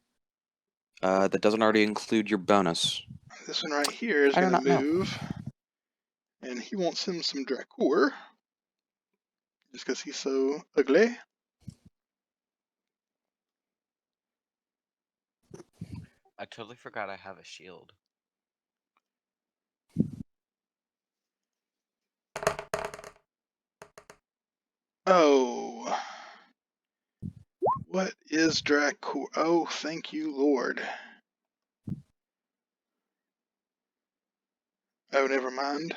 that doesn't already include your bonus. This one right here is going to move, and he wants him some Dracour, just because he's so ugly. I totally forgot I have a shield. Oh. What is Dracour? Oh, thank you, Lord. Oh, never mind.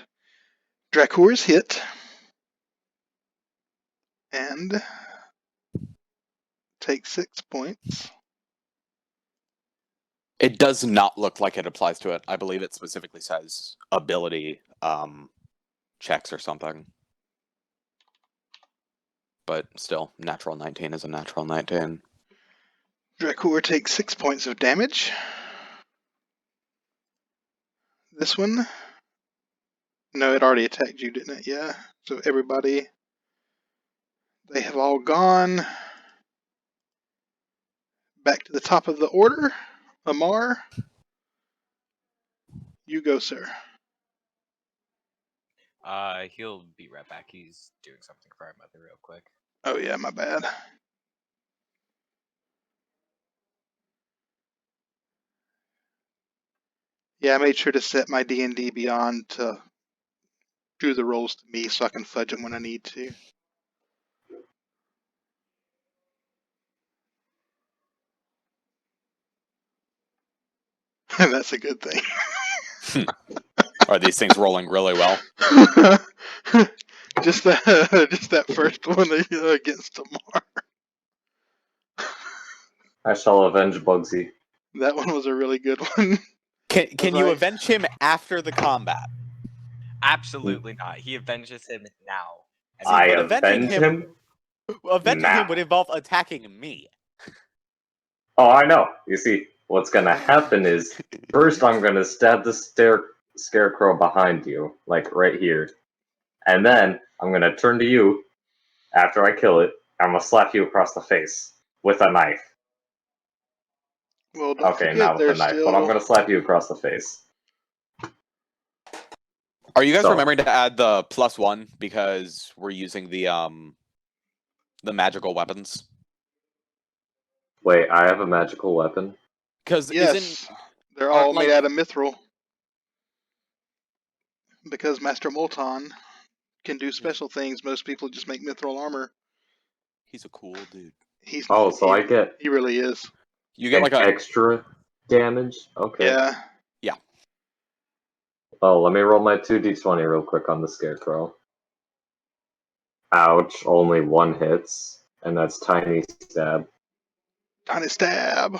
Dracour's hit. And take 6 points. It does not look like it applies to it. I believe it specifically says ability checks or something. But still, natural 19 is a natural 19. Dracour takes 6 points of damage. This one? No, it already attacked you, didn't it? Yeah. So everybody, they have all gone. Back to the top of the order. Amar, you go, sir. He'll be right back. He's doing something for our mother real quick. Oh yeah, my bad. Yeah, I made sure to set my D&D Beyond to do the rolls to me so I can fudge them when I need to. That's a good thing. Are these things rolling really well? just that first one against Amar. I shall avenge Bugsy. That one was a really good one. Can you avenge him after the combat? Absolutely not. He avenges him now. I avenge him? Avenging him would involve attacking me. Oh, I know. You see, what's gonna happen is, first I'm gonna stab the scarecrow behind you, like right here. And then I'm gonna turn to you, after I kill it, I'm gonna slap you across the face with a knife. Well, don't Okay, forget, not with a knife, still... but I'm gonna slap you across the face. Are you guys remembering to add the +1 because we're using the magical weapons? Wait, I have a magical weapon? Because yes, they're all made out of mithril. Because Master Molton can do special things. Most people just make mithril armor. He's a cool dude. I get... He really is. You get like extra damage? Okay. Yeah. Yeah. Oh, let me roll my 2d20 real quick on the scarecrow. Ouch, only 1 hits. And that's Tiny Stab. Tiny Stab.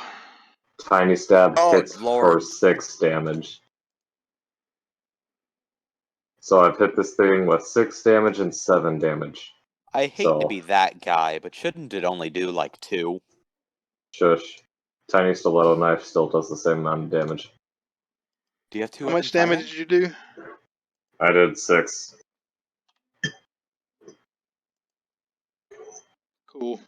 Tiny Stab hits for 6 damage. So I've hit this thing with 6 damage and 7 damage. I hate to be that guy, but shouldn't it only do like 2? Shush. Tiny Stiletto Knife still does the same amount of damage. Do you have 2? How much damage did you do? I did 6. Cool.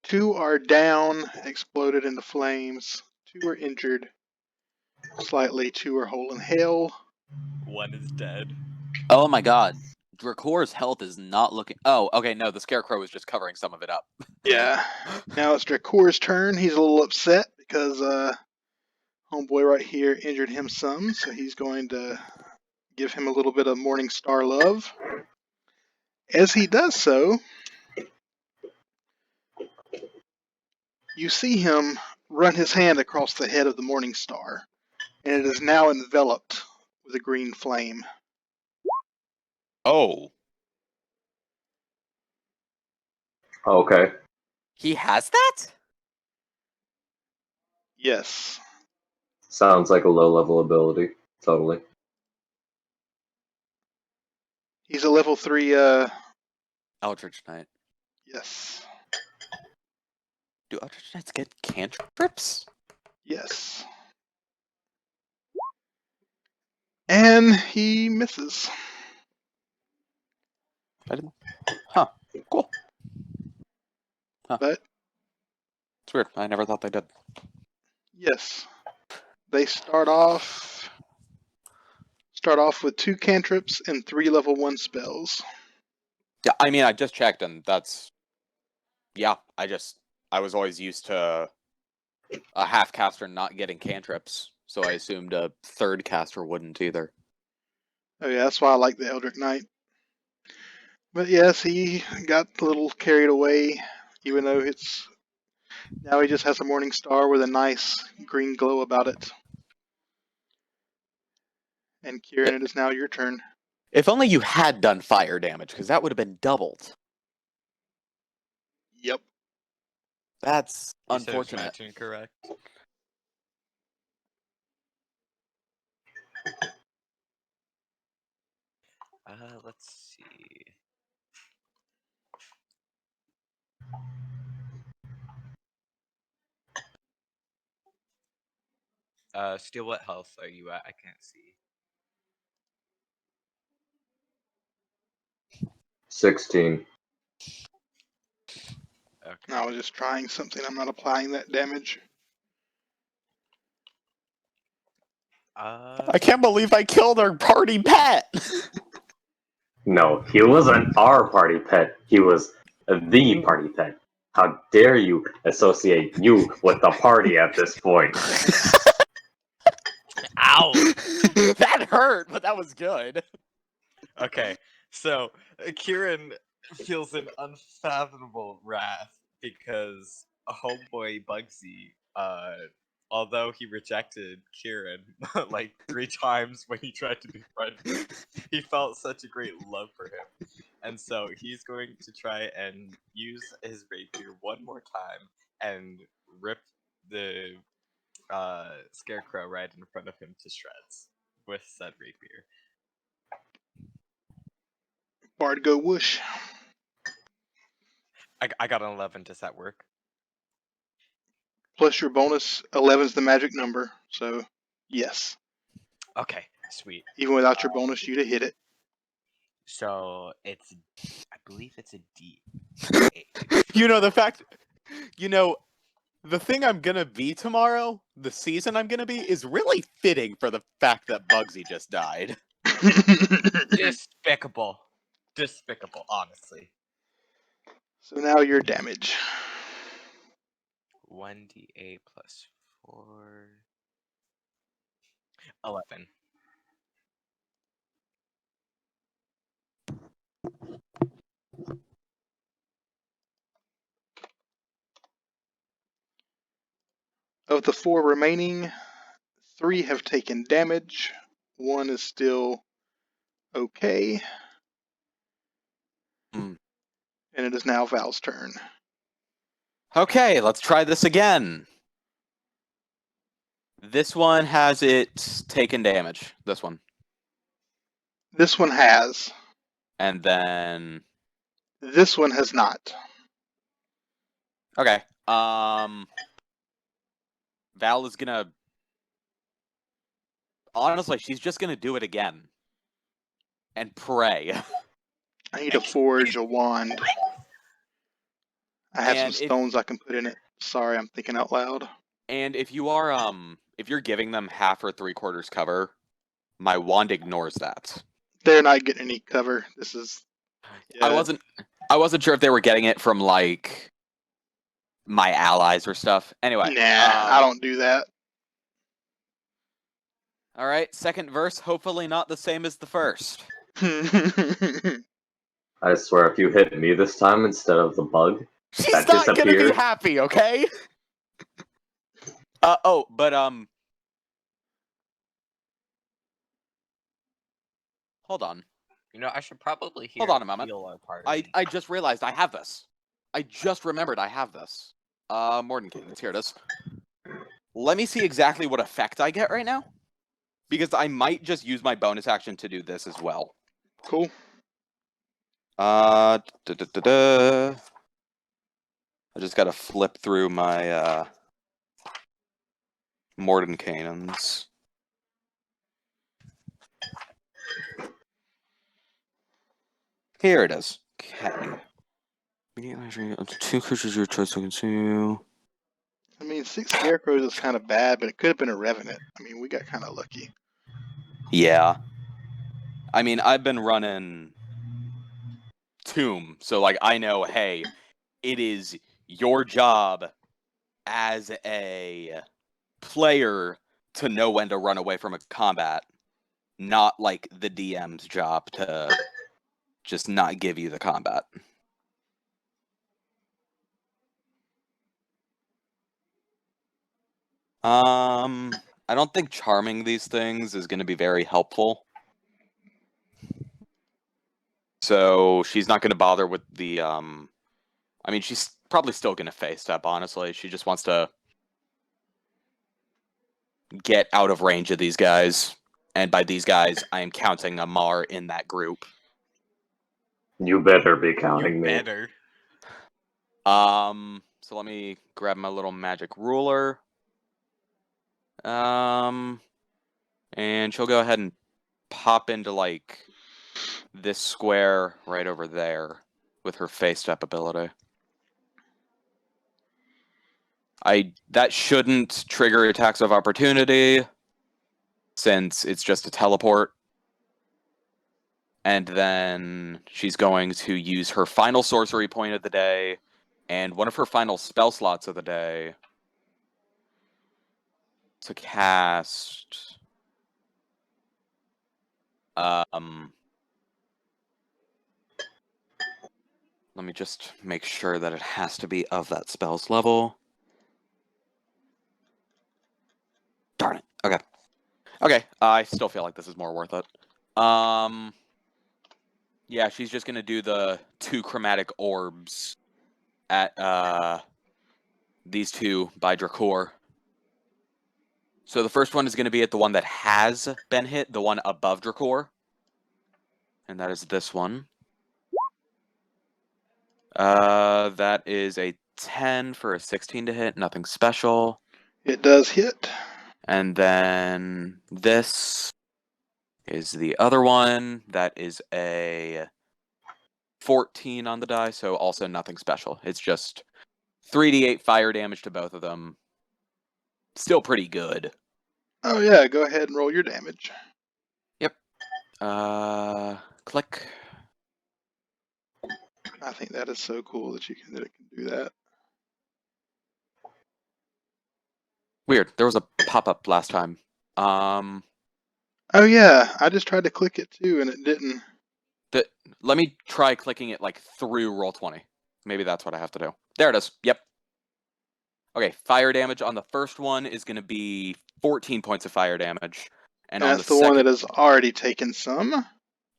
2 are down, exploded into flames. 2 are injured slightly. 2 are whole in hell. 1 is dead. Oh my god. Dracour's health is not looking... Oh, okay, no, the scarecrow is just covering some of it up. Yeah. Now it's Dracour's turn. He's a little upset because homeboy right here injured him some, so he's going to give him a little bit of Morning Star love. As he does so, you see him run his hand across the head of the Morning Star, and it is now enveloped with a green flame. Oh, Okay. he has that? Yes. Sounds like a low-level ability. Totally. He's a level 3, Eldritch Knight. yes. Do Eldritch Knights get cantrips? Yes. And he misses. I didn't. Huh. Cool. But, It's weird. I never thought they did. yes. They start off with 2 cantrips and 3 level 1 spells. Yeah, I mean, I just checked, and that's. Yeah, I was always used to a half caster not getting cantrips, so I assumed a third caster wouldn't either. Oh yeah, that's why I like the Eldritch Knight. But yes, he got a little carried away, even though now he just has a Morning Star with a nice green glow about it. And Kieran, it is now your turn. If only you had done fire damage, because that would have been doubled. Yep. That's You said it was my unfortunate. turn, correct? Let's see. Steel, what health are you at? I can't see. 16. Okay. I was just trying something. I'm not applying that damage. I can't believe I killed our party pet! No, he wasn't our party pet. He was the party pet. How dare you associate you with the party at this point? Ow! That hurt, but that was good. Okay, so Kieran feels an unfathomable wrath because a homeboy Bugsy, although he rejected Kieran like 3 times when he tried to befriend him, he felt such a great love for him. And so he's going to try and use his rapier one more time and rip the scarecrow right in front of him to shreds with said rapier. Bard go whoosh. I got an 11. Does that work? Plus your bonus, 11 is the magic number. So, yes. Okay, sweet. Even without your bonus, you'd have hit it. So it's, I believe it's a D. You know, the thing I'm gonna be tomorrow, the season I'm gonna be, is really fitting for the fact that Bugsy just died. Despicable. Despicable, honestly. So now your damage. 1d8 plus 4. 11. Of the 4 remaining, 3 have taken damage. 1 is still okay. Hmm. And it is now Val's turn. Okay, let's try this again. This one has it taken damage. This one. This one has. And then... This one has not. Okay. Val is gonna... Honestly, she's just gonna do it again. And pray. I need to forge a wand. I have some stones I can put in it. Sorry, I'm thinking out loud. And if you are, if you're giving them half or 3/4 cover, my wand ignores that. They're not getting any cover. This is... I wasn't sure if they were getting it from, like, my allies or stuff. Anyway. Nah, I don't do that. Alright, second verse, hopefully not the same as the first. I swear, if you hit me this time instead of the bug, She's that not gonna be disappeared. happy, okay? But hold on. You know, I should probably Hold on a moment. heal our party. I just realized I have this. I just remembered I have this. Mordenkainen's here it is. Let me see exactly what effect I get right now. Because I might just use my bonus action to do this as well. Cool. I just gotta flip through my Mordenkainens. Here it is. Okay. Immediately up to 2 creatures of your choice to consume. I mean, 6 scarecrows is kind of bad, but it could have been a revenant. I mean, we got kind of lucky. Yeah. I mean, I've been running Tomb, so like I know, hey, it is your job as a player to know when to run away from a combat, not like the DM's job to just not give you the combat. I don't think charming these things is going to be very helpful. So she's not going to bother with the, I mean, she's probably still going to face step, honestly. She just wants to get out of range of these guys. And by these guys, I am counting Amar in that group. You better be counting You me. better. So let me grab my little magic ruler. And she'll go ahead and pop into, like, this square right over there with her face step ability. That shouldn't trigger attacks of opportunity, since it's just a teleport. And then she's going to use her final sorcery point of the day and one of her final spell slots of the day to cast let me just make sure that it has to be of that spell's level. Darn it. Okay. Okay, I still feel like this is more worth it. Yeah, she's just gonna do the 2 chromatic orbs at these 2 by Dracor. So the first one is gonna be at the one that has been hit, the one above Dracor. And that is this one. That is a 10 for a 16 to hit, nothing special. It does hit. And then this is the other one. That is a 14 on the die, so also nothing special. It's just 3d8 fire damage to both of them. Still pretty good. Oh yeah, go ahead and roll your damage. Yep. Click. I think that is so cool that it can do that. Weird. There was a pop-up last time. Oh yeah, I just tried to click it too and it didn't. Let me try clicking it like through Roll20. Maybe that's what I have to do. There it is. Yep. Okay, fire damage on the first one is going to be 14 points of fire damage. And on That's the the second one that has already taken some.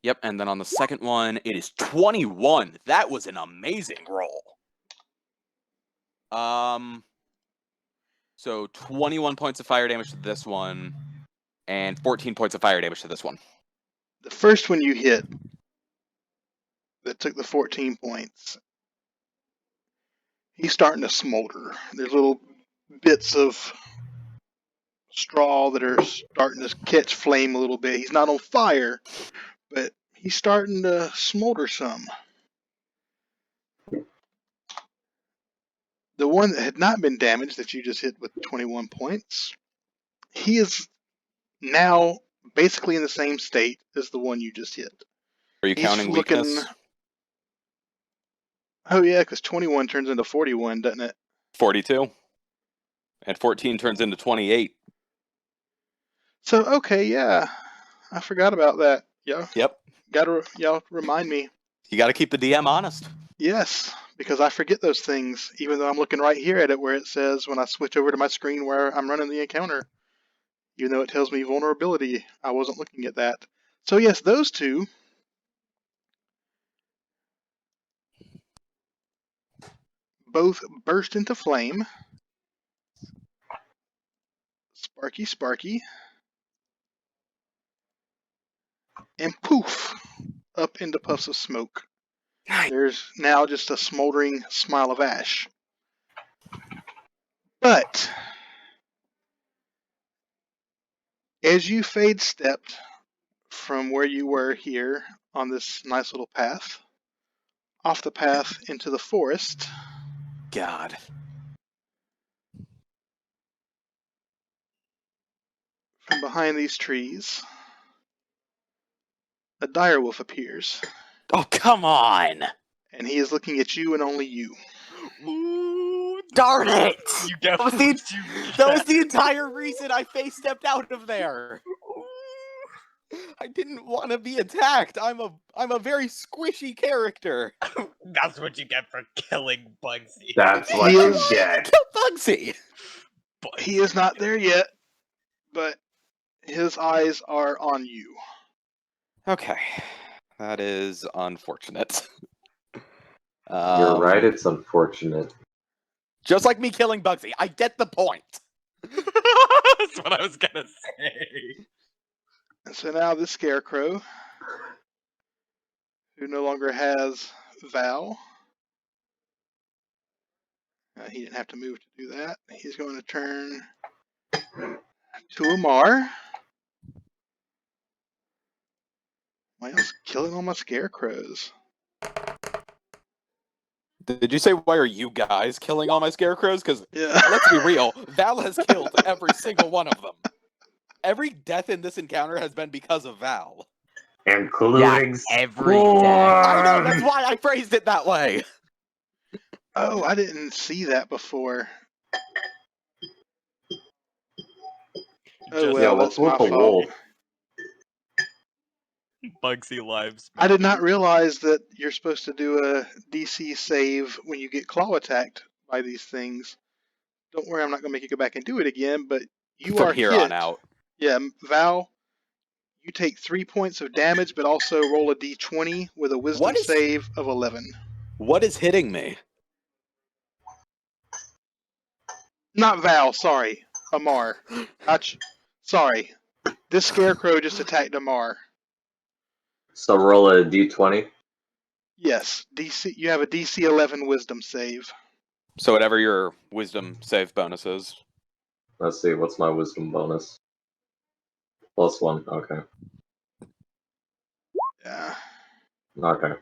Yep, and then on the second one, it is 21. That was an amazing roll. So 21 points of fire damage to this one, and 14 points of fire damage to this one. The first one you hit that took the 14 points, he's starting to smolder. There's little bits of straw that are starting to catch flame a little bit. He's not on fire, but he's starting to smolder some. The one that had not been damaged that you just hit with 21 points, he is now basically in the same state as the one you just hit. Are you He's counting looking. weakness? Oh yeah, because 21 turns into 41, doesn't it? 42. And 14 turns into 28. So okay, yeah, I forgot about that. Yeah, Yep. y'all remind me. You got to keep the DM honest. Yes, because I forget those things, even though I'm looking right here at it where it says when I switch over to my screen where I'm running the encounter. Even though it tells me vulnerability, I wasn't looking at that. So yes, those two both burst into flame. Sparky, sparky. And poof, up into puffs of smoke. There's now just a smoldering smile of ash. But as you fade stepped from where you were here on this nice little path, off the path into the forest, God. from behind these trees, a direwolf appears, Oh, come on! and he is looking at you and only you. Ooh, Darn it! you get That was what the- you That was get. the entire reason I face stepped out of there. I didn't want to be attacked. I'm a very squishy character. That's what you get for killing Bugsy. That's He what you is- get. Kill Bugsy. He is not there yet, but his eyes are on you. Okay, that is unfortunate. You're right, it's unfortunate. Just like me killing Bugsy. I get the point. That's what I was gonna say. And so now this scarecrow, who no longer has Val, he didn't have to move to do that. He's going to turn to Amar. Why else killing all my scarecrows? Did you say, why are you guys killing all my scarecrows? Because Yeah. let's be real, Val has killed every single one of them. Every death in this encounter has been because of Val. Including every Spawn! death. I know, that's why I phrased it that way. Oh, I didn't see that before. Oh Just well, what's that's my with the fault. wolf? Bugsy lives. I did not realize that you're supposed to do a DC save when you get claw attacked by these things. Don't worry, I'm not going to make you go back and do it again, but you From are here hit. on out. Yeah, Val, you take 3 points of damage, but also roll a d20 with a wisdom What is- save of 11. What is hitting me? Not Val, sorry. Amar. Sorry. This scarecrow just attacked Amar. So roll a d20. Yes, DC. You have a DC 11 wisdom save. So whatever your wisdom save bonus is. Let's see, what's my wisdom bonus? +1, okay. Yeah. Okay.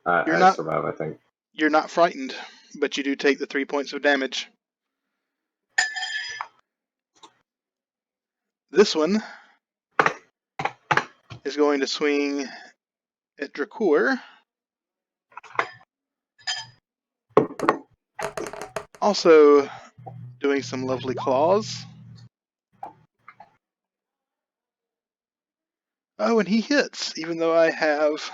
You're I not- survive, I think. You're not frightened, but you do take the 3 points of damage. This one is going to swing at Dracour. Also doing some lovely claws. Oh, and he hits, even though I have...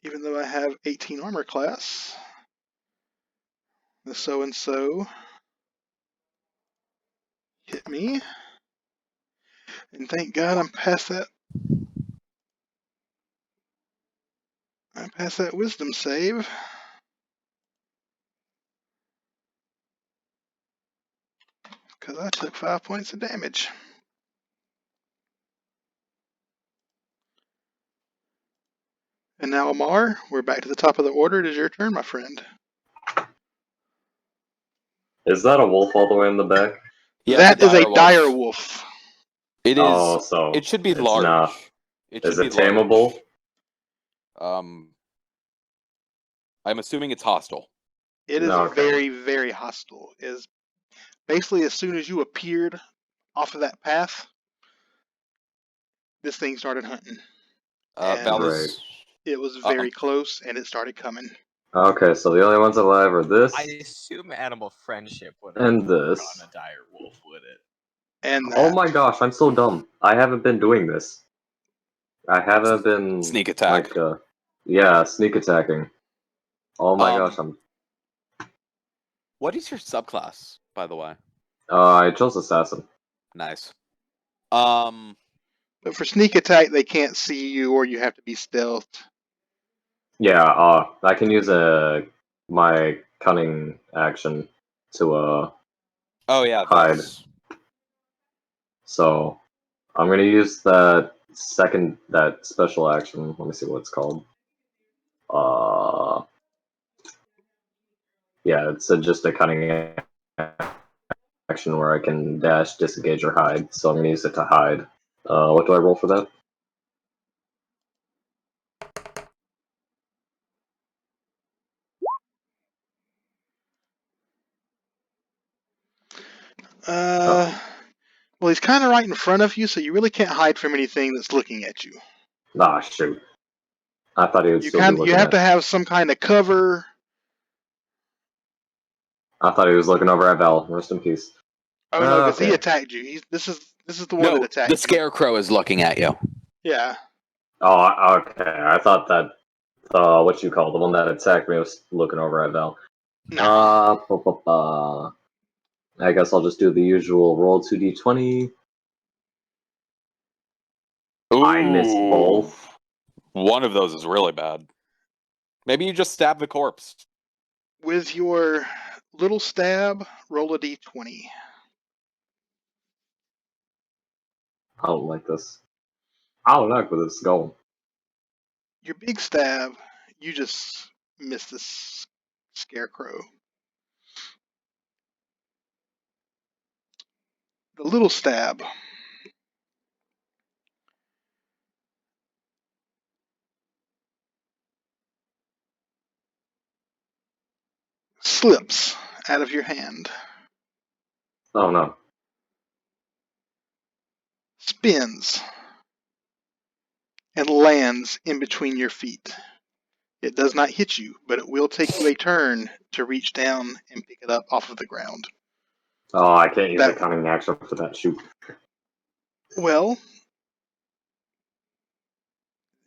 Even though I have 18 armor class. The so-and-so hit me. And thank God I'm past that. I passed that wisdom save. Because I took 5 points of damage. And now, Amar, we're back to the top of the order. It is your turn, my friend. Is that a wolf all the way in the back? Yeah, That it's is a direwolf. dire wolf. It is. Oh, so It should be it's large. not. It Is should it be large. tameable? I'm assuming it's hostile. It is Okay. very, very hostile. Is basically as soon as you appeared off of that path, this thing started hunting. And Val Right. is. it was very close, and it started coming. Okay, so the only ones alive are this I assume animal friendship would and have this. on a dire wolf, would it? And Oh that. my gosh, I'm so dumb. I haven't been doing this. I haven't been Sneak attack. yeah, sneak attacking. Oh my gosh, What is your subclass, by the way? I chose assassin. Nice. But for sneak attack, they can't see you, or you have to be stealthed. Yeah, I can use my cunning action to Oh yeah, hide. this. So I'm gonna use that special action. Let me see what it's called. Yeah, it's just a cunning action where I can dash, disengage, or hide. So I'm gonna use it to hide. What do I roll for that? Well, he's kind of right in front of you, so you really can't hide from anything that's looking at you. Ah, shoot. I thought he would still be You looking have at. to have some kind of cover. I thought he was looking over at Val. Rest in peace. Oh no, because he Okay. attacked you. This is the one that No, attacked the you. scarecrow is looking at you. Yeah. Oh, okay. I thought that what you call the one that attacked me was looking over at Val. No. I guess I'll just do the usual roll 2d20. I missed both. One of those is really bad. Maybe you just stab the corpse. With your little stab, roll a d20. I don't like this. I don't like where this is going. Your big stab, you just missed this scarecrow. The little stab, slips out of your hand, Oh no. spins, and lands in between your feet. It does not hit you, but it will take you a turn to reach down and pick it up off of the ground. Oh, I can't use a That cunning action for that. Shoot. well,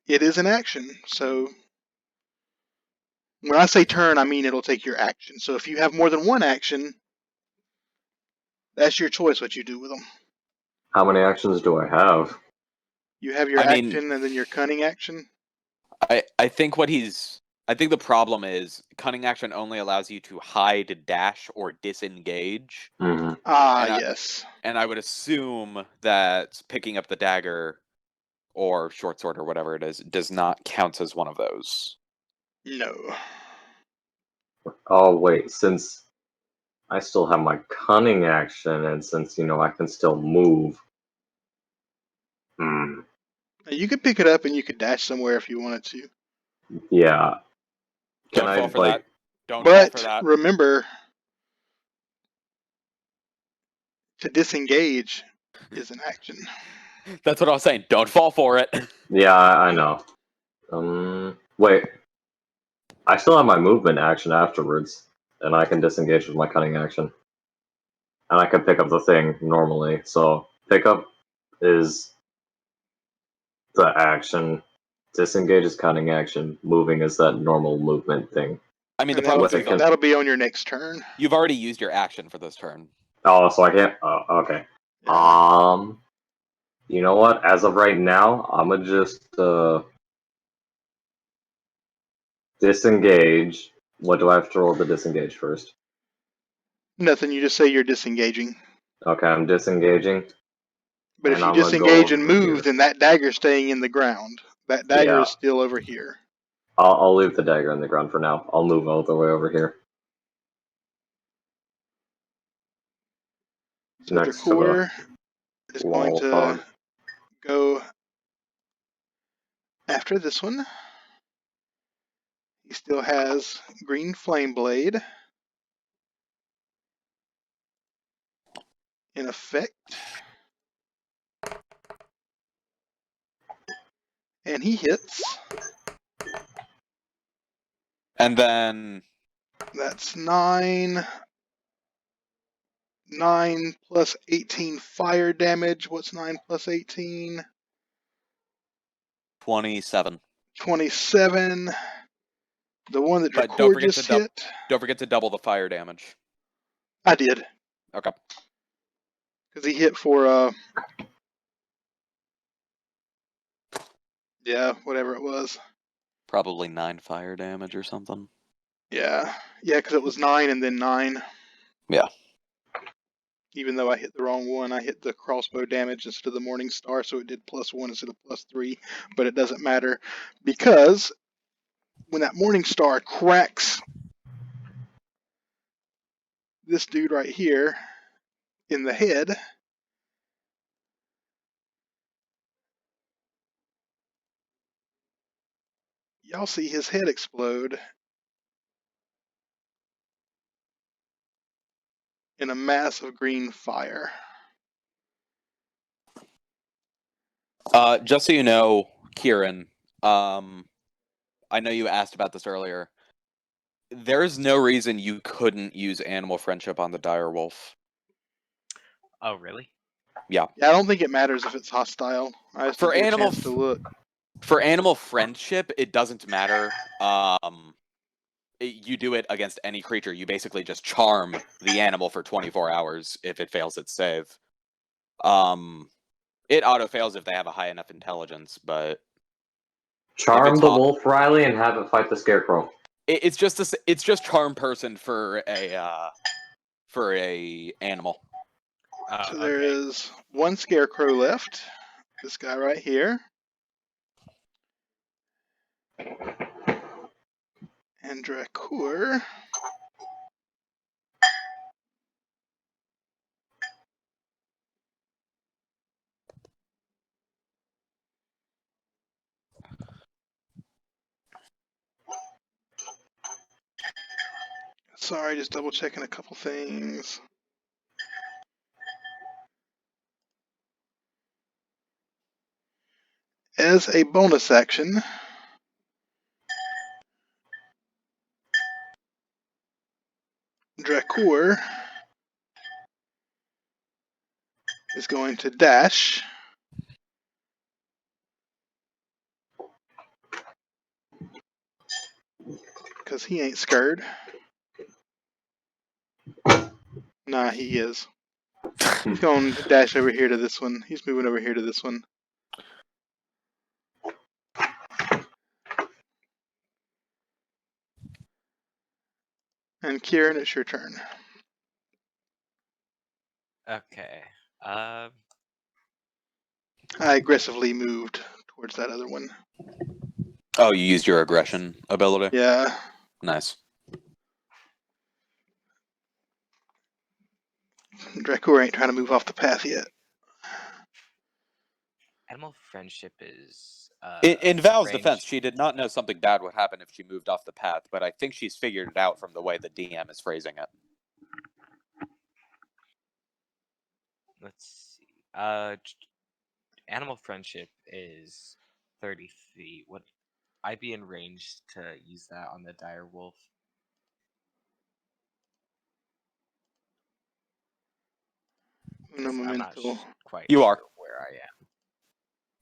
it is an action, so when I say turn, I mean it'll take your action. So if you have more than one action, that's your choice what you do with them. How many actions do I have? You have your I mean, action and then your cunning action. I think I think the problem is cunning action only allows you to hide, dash, or disengage. Mm-hmm. And I, Yes. and I would assume that picking up the dagger or short sword or whatever it is does not count as one of those. No. Oh wait, since I still have my cunning action, and since I can still move. Hmm. You could pick it up and you could dash somewhere if you wanted to. Yeah. Can Don't I fall for that. Don't fall for But that. remember, to disengage is an action. That's what I was saying. Don't fall for it. Yeah, I know. Wait. I still have my movement action afterwards, and I can disengage with my cunning action. And I can pick up the thing normally. So pickup is the action. Disengage is cunning action. Moving is that normal movement thing. I mean, the And problem is that'll be on your next turn. you've already used your action for this turn. Oh, so I can't. Oh, okay. Yeah. You know what? As of right now, I'm gonna just disengage. What do I have to roll to disengage first? Nothing. You just say you're disengaging. Okay, I'm disengaging, But if and you I'm gonna go disengage and over move, here. then that dagger's staying in the ground. That dagger Yeah, is still over here. I'll leave the dagger on the ground for now. I'll move all the way over here So next to the Drakor is going wall to phone. go after this one. He still has green flame blade in effect. And he hits. And then That's 9 9 plus 18 fire damage. What's 9 plus 18? 27. 27. The one that But don't Dracor forget just hit. Don't forget to double the fire damage. I did. Okay. Because he hit for, yeah, whatever it was. Probably 9 fire damage or something. Yeah, because it was 9 and then 9. Yeah. Even though I hit the wrong one, I hit the crossbow damage instead of the Morning Star, so it did +1 instead of +3. But it doesn't matter because when that Morning Star cracks this dude right here in the head, y'all see his head explode in a mass of green fire. Just so you know, Kieran, I know you asked about this earlier. There is no reason you couldn't use animal friendship on the dire wolf. Oh, really? Yeah, I don't think it matters if it's hostile. I just For didn't get a animal chance to look. For animal friendship, it doesn't matter. You do it against any creature. You basically just charm the animal for 24 hours if it fails its save. It auto fails if they have a high enough intelligence, but Charm the wolf, Riley, and have it fight the scarecrow. it's just charm person for a animal. So there is one scarecrow left. This guy right here. And Dracor. Sorry, just double checking a couple things. As a bonus action, Dracor is going to dash. Because he ain't scared. Nah, he is. He's going to dash over here to this one. He's moving over here to this one. And Kieran, it's your turn. Okay. I aggressively moved towards that other one. Oh, you used your aggression ability? Yeah. Nice. Dracor ain't trying to move off the path yet. Animal friendship is. In Val's range. defense, she did not know something bad would happen if she moved off the path, but I think she's figured it out from the way the DM is phrasing it. Let's see. Animal friendship is 30 feet. Would I be in range to use that on the dire wolf? No I'm not momento. quite You sure are. where I am.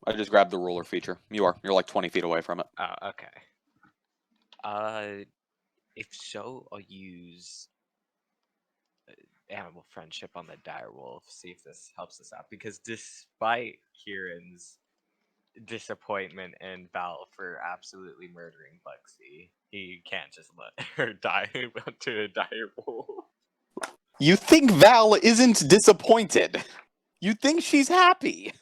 I just grabbed the ruler feature. You are. You're like 20 feet away from it. Oh, okay. If so, I'll use animal friendship on the dire wolf. See if this helps us out. Because despite Kieran's disappointment in Val for absolutely murdering Bugsy, he can't just let her die to a dire wolf. You think Val isn't disappointed? You think she's happy?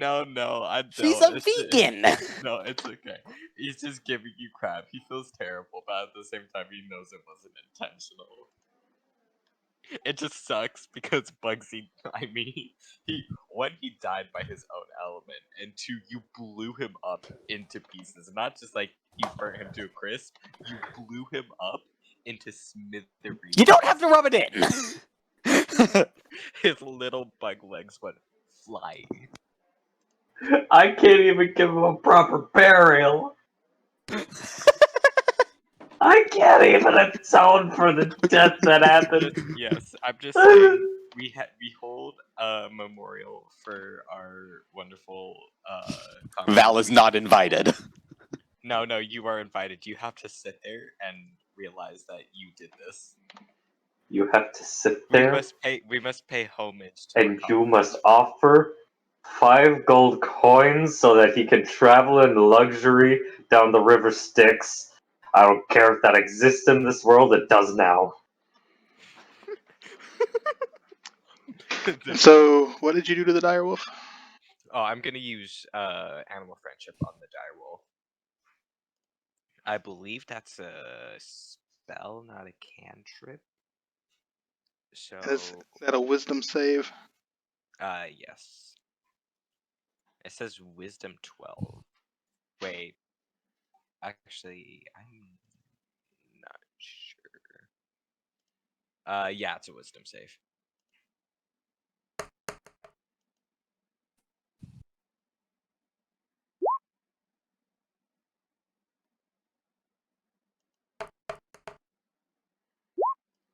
No, I don't. She's a vegan! No, it's okay. He's just giving you crap. He feels terrible, but at the same time, he knows it wasn't intentional. It just sucks because Bugsy, one, he died by his own element, and two, you blew him up into pieces. Not just like you burnt him to a crisp, you blew him up into smithereens. You don't have to rub it in! His little bug legs went flying. I can't even give him a proper burial. I can't even atone for the death that happened. Yes, I'm just saying, we hold a memorial for our wonderful Val is not invited. No, you are invited. You have to sit there and realize that you did this. You have to sit there, We must pay homage to and our you must comrade. offer 5 gold coins so that he can travel in luxury down the river Styx. I don't care if that exists in this world, it does now. So, what did you do to the direwolf? Oh, I'm gonna use animal friendship on the direwolf. I believe that's a spell, not a cantrip. So, Is that a wisdom save? yes. It says wisdom 12. Wait. Actually, I'm not sure. Yeah, it's a wisdom save.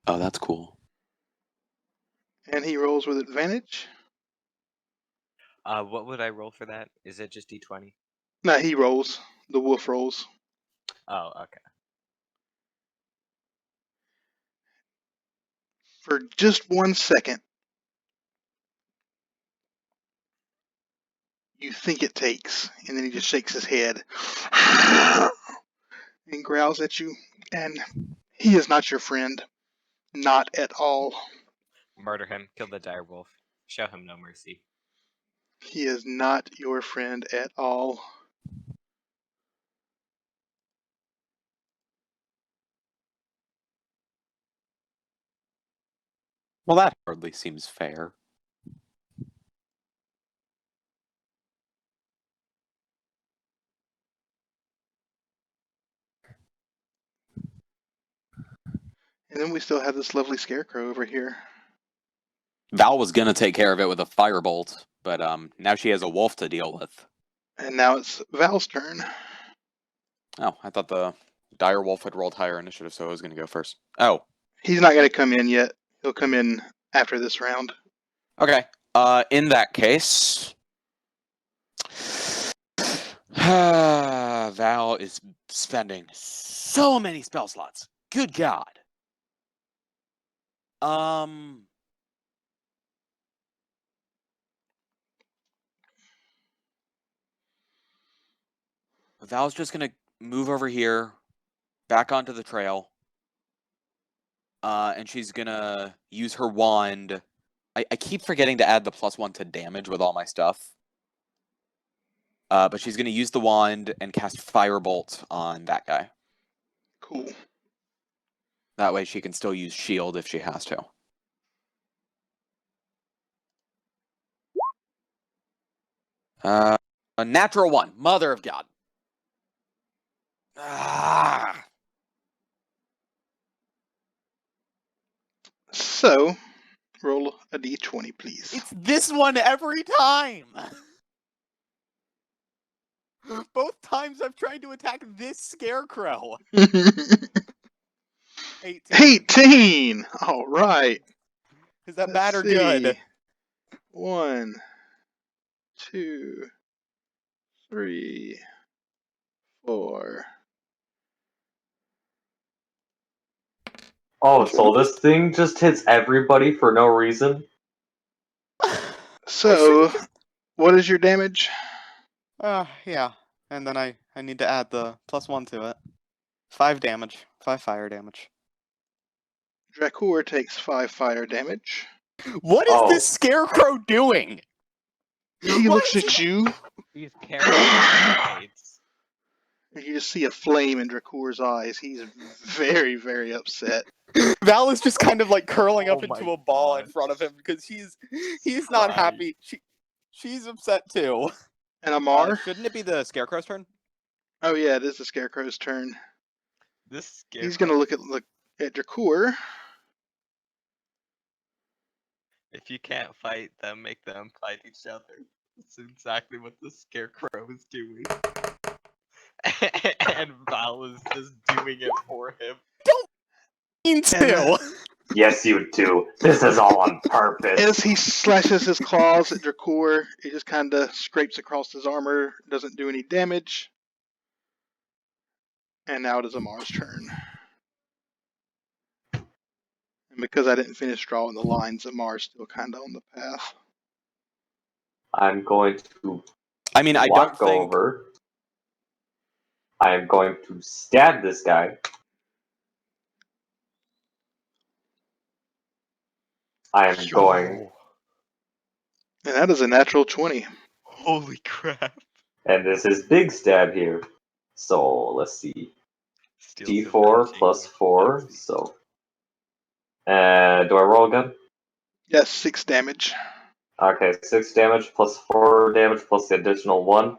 Oh, that's cool. And he rolls with advantage? What would I roll for that? Is it just d20? No, he rolls. The wolf rolls. Oh, okay. For just 1 second, you think it takes, and then he just shakes his head and growls at you, and he is not your friend. Not at all. Murder him. Kill the direwolf. Show him no mercy. He is not your friend at all. Well, that hardly seems fair. And then we still have this lovely scarecrow over here. Val was gonna take care of it with a firebolt, but now she has a wolf to deal with. And now it's Val's turn. Oh, I thought the dire wolf had rolled higher initiative, so I was gonna go first. Oh, He's not going to come in yet. He'll come in after this round. okay. In that case, Val is spending so many spell slots. Good God. Val's just gonna move over here, back onto the trail, and she's gonna use her wand. I keep forgetting to add the +1 to damage with all my stuff. But she's gonna use the wand and cast Firebolt on that guy. Cool. That way she can still use shield if she has to. A natural 1. Mother of God. Ah. So, roll a d20, please. It's this one every time! Both times I've tried to attack this scarecrow. 18. 18! All right. Is that Let's bad or see. good? 1, 2, 3, 4. Oh, so this thing just hits everybody for no reason? So, what is your damage? Yeah. And then I need to add the +1 to it. 5 damage. 5 fire damage. Dracour takes 5 fire damage. What is this scarecrow doing? He looks at you, He's carrying grenades. and you just see a flame in Dracour's eyes. He's very, very upset. Val is just kind of like curling up Oh into my a ball in gosh. front of him because he's not Right. happy. She's upset too. And Amar? Shouldn't it be the scarecrow's turn? Oh yeah, it is the Scarecrow's turn. This scarecrow. He's gonna look at Dracour. If you can't fight them, make them fight each other. That's exactly what the scarecrow is doing. And Val is just doing it for him. Mean to. Yes, you do. This is all on purpose. As he slashes his claws at Dracour, it just kind of scrapes across his armor, doesn't do any damage. And now it is Amar's turn. And because I didn't finish drawing the lines, Amar's still kind of on the path. I'm going to I mean, I don't walk think. over. I am going to stab this guy. I am going, And that is a natural 20. Holy crap. and this is big stab here. So let's see. Still feel D4 bad plus shaking 4. Bugsy. So, do I roll again? Yes, 6 damage. Okay, 6 damage plus 4 damage plus the additional 1.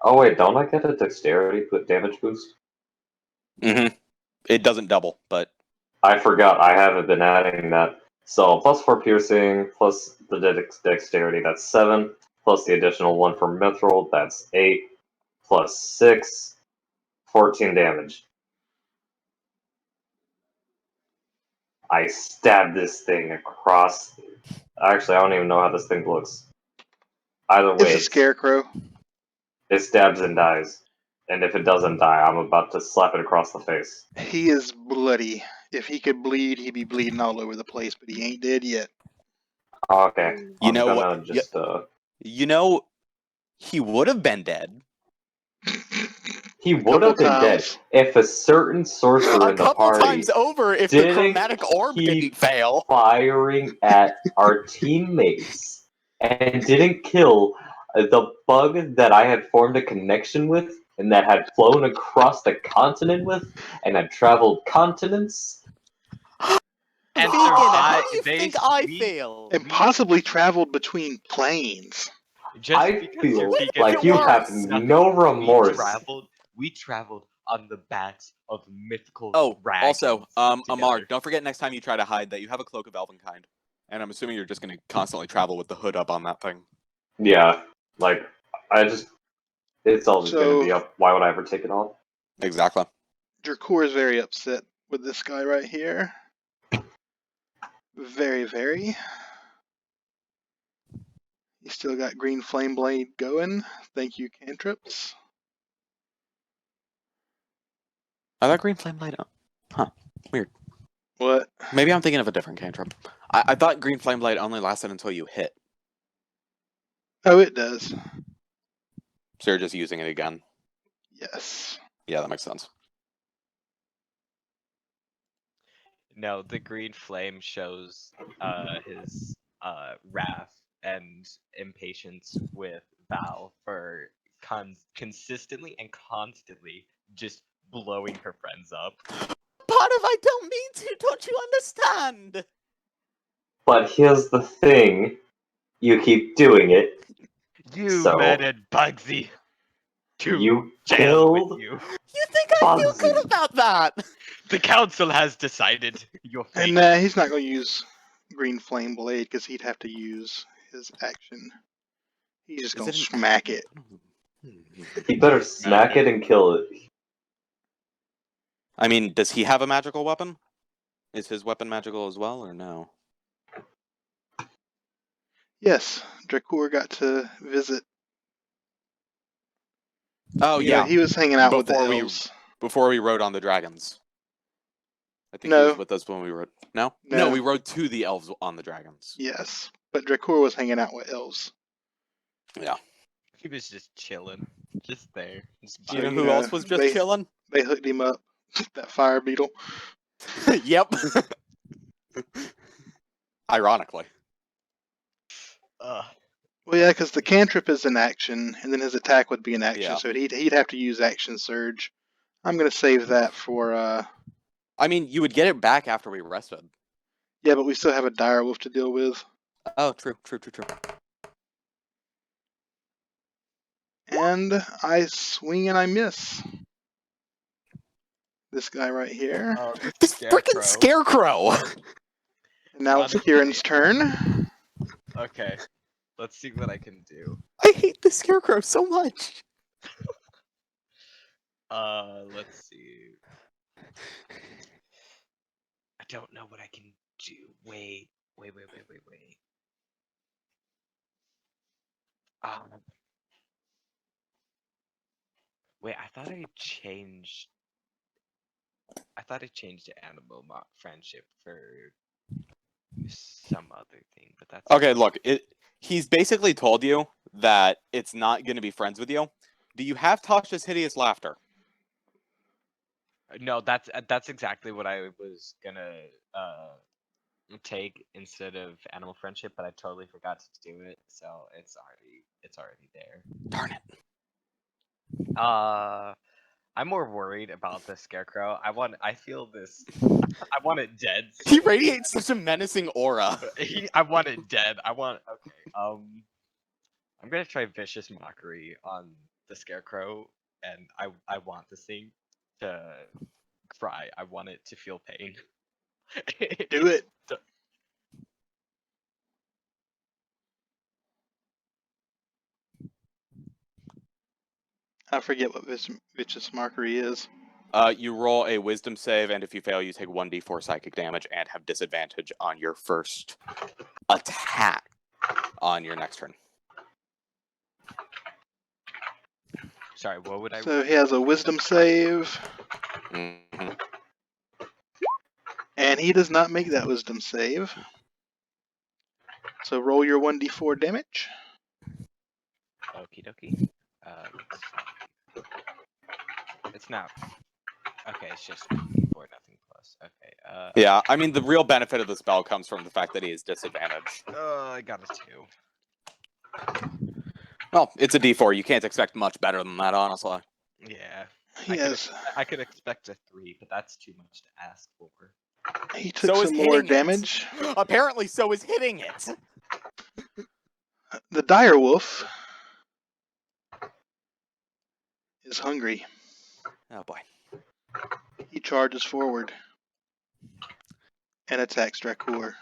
Oh wait, don't I get a dexterity damage boost? Mm-hmm. It doesn't double, but I forgot, I haven't been adding that. So, plus 4 piercing, plus the dexterity, that's 7. Plus the additional 1 for mithril, that's 8. Plus 6, 14 damage. I stabbed this thing across. Actually, I don't even know how this thing looks. Either way, It's a scarecrow. it stabs and dies. And if it doesn't die, I'm about to slap it across the face. He is bloody. If he could bleed, he'd be bleeding all over the place, but he ain't dead yet. Okay, you I'm know gonna what? just You know, he would have been dead. he A would have couple been dead times. if a certain sorcerer A in the couple party times over if the didn't chromatic orb keep didn't fail. firing at our teammates and didn't kill the bug that I had formed a connection with and that had flown across the continent with and had traveled continents. And Vegan, how survive. do you think I failed? And possibly traveled between planes. Just I because feel What if like it you have was? no remorse. We traveled on the backs of mythical Oh, dragons. also, Amar, together. don't forget next time you try to hide that you have a cloak of Elvenkind. And I'm assuming you're just going to constantly travel with the hood up on that thing. Yeah, like, it's always going to be So up. Why would I ever take it off? Exactly. Dracour is very upset with this guy right here. Very, very. He's still got Green Flame Blade going. Thank you, cantrips. I thought Green Flame Blade. Huh. Weird. What? Maybe I'm thinking of a different cantrip. I thought Green Flame Blade only lasted until you hit. Oh, it does. So you're just using it again. Yes. Yeah, that makes sense. No, the green flame shows his wrath and impatience with Val for consistently and constantly just blowing her friends up. Part of I don't mean to, don't you understand? But here's the thing. You keep doing it. You So, murdered Bugsy. To you jail killed with you. You think I feel Bugsy. good about that? The council has decided your fate. And he's not going to use Green Flame Blade because he'd have to use his action. He's just Is going to it an smack action? it. He better smack it and kill it. I mean, does he have a magical weapon? Is his weapon magical as well, or no? Yes, Dracour got to visit. Oh, You know, yeah. he was hanging out with the Before elves. Before we rode on the dragons. I think he No. was with us when we rode. No? No. We rode to the elves on the dragons. Yes, but Dracour was hanging out with elves. Yeah. He was just chilling. Just there. Just Do you know So, who else was just chilling? They hooked him up. That fire beetle. Yep. Ironically. Ugh. Well, yeah, because the cantrip is an action, and then his attack would be an action, Yeah. so he'd have to use action surge. I'm gonna save that for I mean, you would get it back after we rested. yeah, but we still have a dire wolf to deal with. Oh, true. And I swing and I miss. This guy right here. Oh, This freaking scarecrow! And now it's Honestly, Kieran's turn. Okay. Let's see what I can do. I hate the scarecrow so much. Let's see. don't know what I can do. Wait. Wait, I thought I changed the animal friendship for some other thing, but that's Okay, look, he's basically told you that it's not going to be friends with you. Do you have Tasha's hideous laughter? No, that's exactly what I was gonna take instead of animal friendship, but I totally forgot to do it, so it's already there. Darn it. I'm more worried about the scarecrow. I want it dead. He so- radiates such a menacing aura. I want it dead. Okay. I'm gonna try vicious mockery on the scarecrow, and I want this thing to cry. I want it to feel pain. Do it. I forget what vicious mockery is. You roll a wisdom save, and if you fail, you take 1d4 psychic damage and have disadvantage on your first attack on your next turn. Sorry, what would I? So he has a wisdom save, Mm-hmm. and he does not make that wisdom save. So roll your 1d4 damage. Okie dokie. It's not. Okay, it's just 1d4, nothing plus. Okay. Yeah, I mean, the real benefit of the spell comes from the fact that he is disadvantaged. I got a 2. Well, it's a d4. You can't expect much better than that, honestly. Yeah. I could expect a 3, but that's too much to ask for. He took So is some more hitting it. damage. Apparently, so is hitting it. The dire wolf is hungry. Oh boy. He charges forward and attacks Dracor.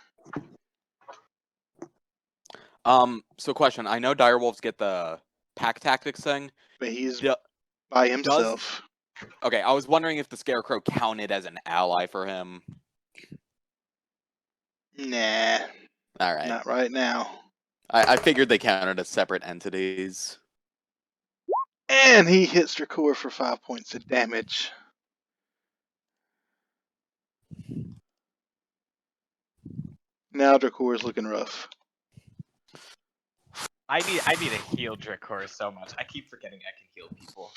So question. I know direwolves get the pack tactics thing. But he's Do- by himself. Okay, I was wondering if the scarecrow counted as an ally for him. Nah, All right. not right now. I figured they counted as separate entities. And he hits Dracor for 5 points of damage. Now Dracor is looking rough. I need to heal Dracor so much. I keep forgetting I can heal people.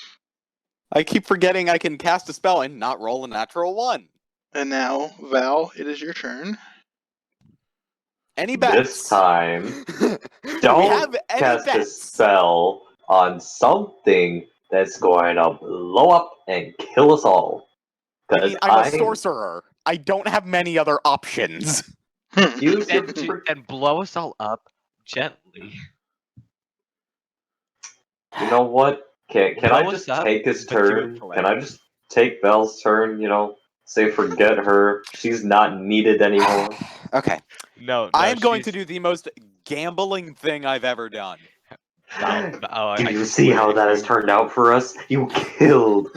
I keep forgetting I can cast a spell and not roll a natural 1. And now, Val, it is your turn. Any bets? This time, we don't have any cast a bets? spell on something that's going to blow up and kill us all. I 'Cause mean, I'm a sorcerer. I don't have many other options. use your And blow us all up gently. You know what? Can I Blow just us up, take his but do it turn? Can I just take Belle's turn? You know, say forget her. She's not needed anymore. Okay. No, I am going she's- to do the most gambling thing I've ever done. Do you see how that has turned out for us? You killed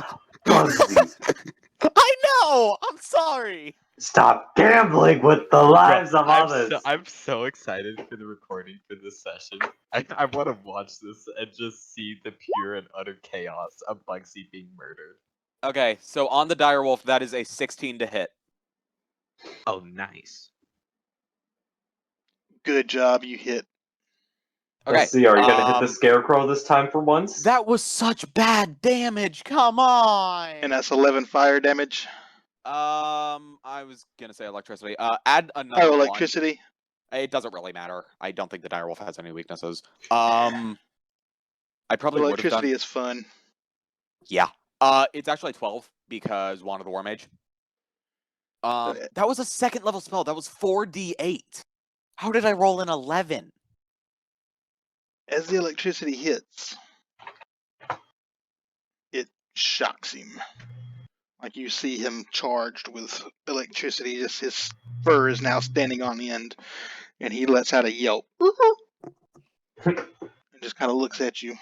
Bugsy. I know! I'm sorry! Stop gambling with the lives of others. I'm so excited for the recording for this session. I want to watch this and just see the pure and utter chaos of Bugsy being murdered. Okay, so on the direwolf, that is a 16 to hit. Oh, nice. Good job, you hit. Okay. Let's see, are you gonna hit the scarecrow this time for once? That was such bad damage. Come on. And that's 11 fire damage. I was gonna say electricity. Add another Oh, electricity. 1. It doesn't really matter. I don't think the direwolf has any weaknesses. I probably would have Electricity done. is fun. Yeah. It's actually 12 because Wand of the War Mage. That was a second level spell. That was 4d8. How did I roll an 11? As the electricity hits, it shocks him. Like you see him charged with electricity. Just his fur is now standing on end, and he lets out a yelp. And just kind of looks at you,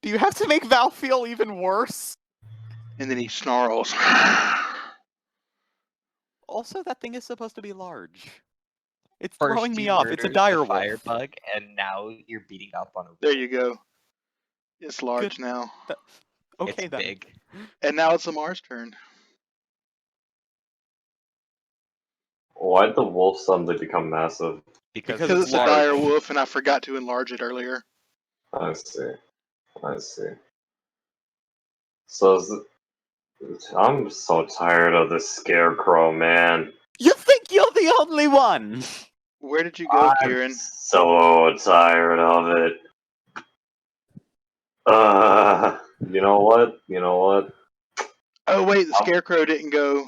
Do you have to make Val feel even worse? and then he snarls. Also, that thing is supposed to be large. It's First throwing me you off. It's a murdered dire the wolf. firebug, and now you're beating up on a wolf. There you go. It's large Good. now. Okay It's then. big. And now it's Amar's turn. Why'd the wolf suddenly become massive? Because Because it's it's a large. dire wolf, and I forgot to enlarge it earlier. I see. I see. So I'm so tired of this scarecrow, man. You think you're the only one? Where did you go, I'm Kieran? so tired of it. You know what? You know what? Oh, wait, the Scarecrow didn't go.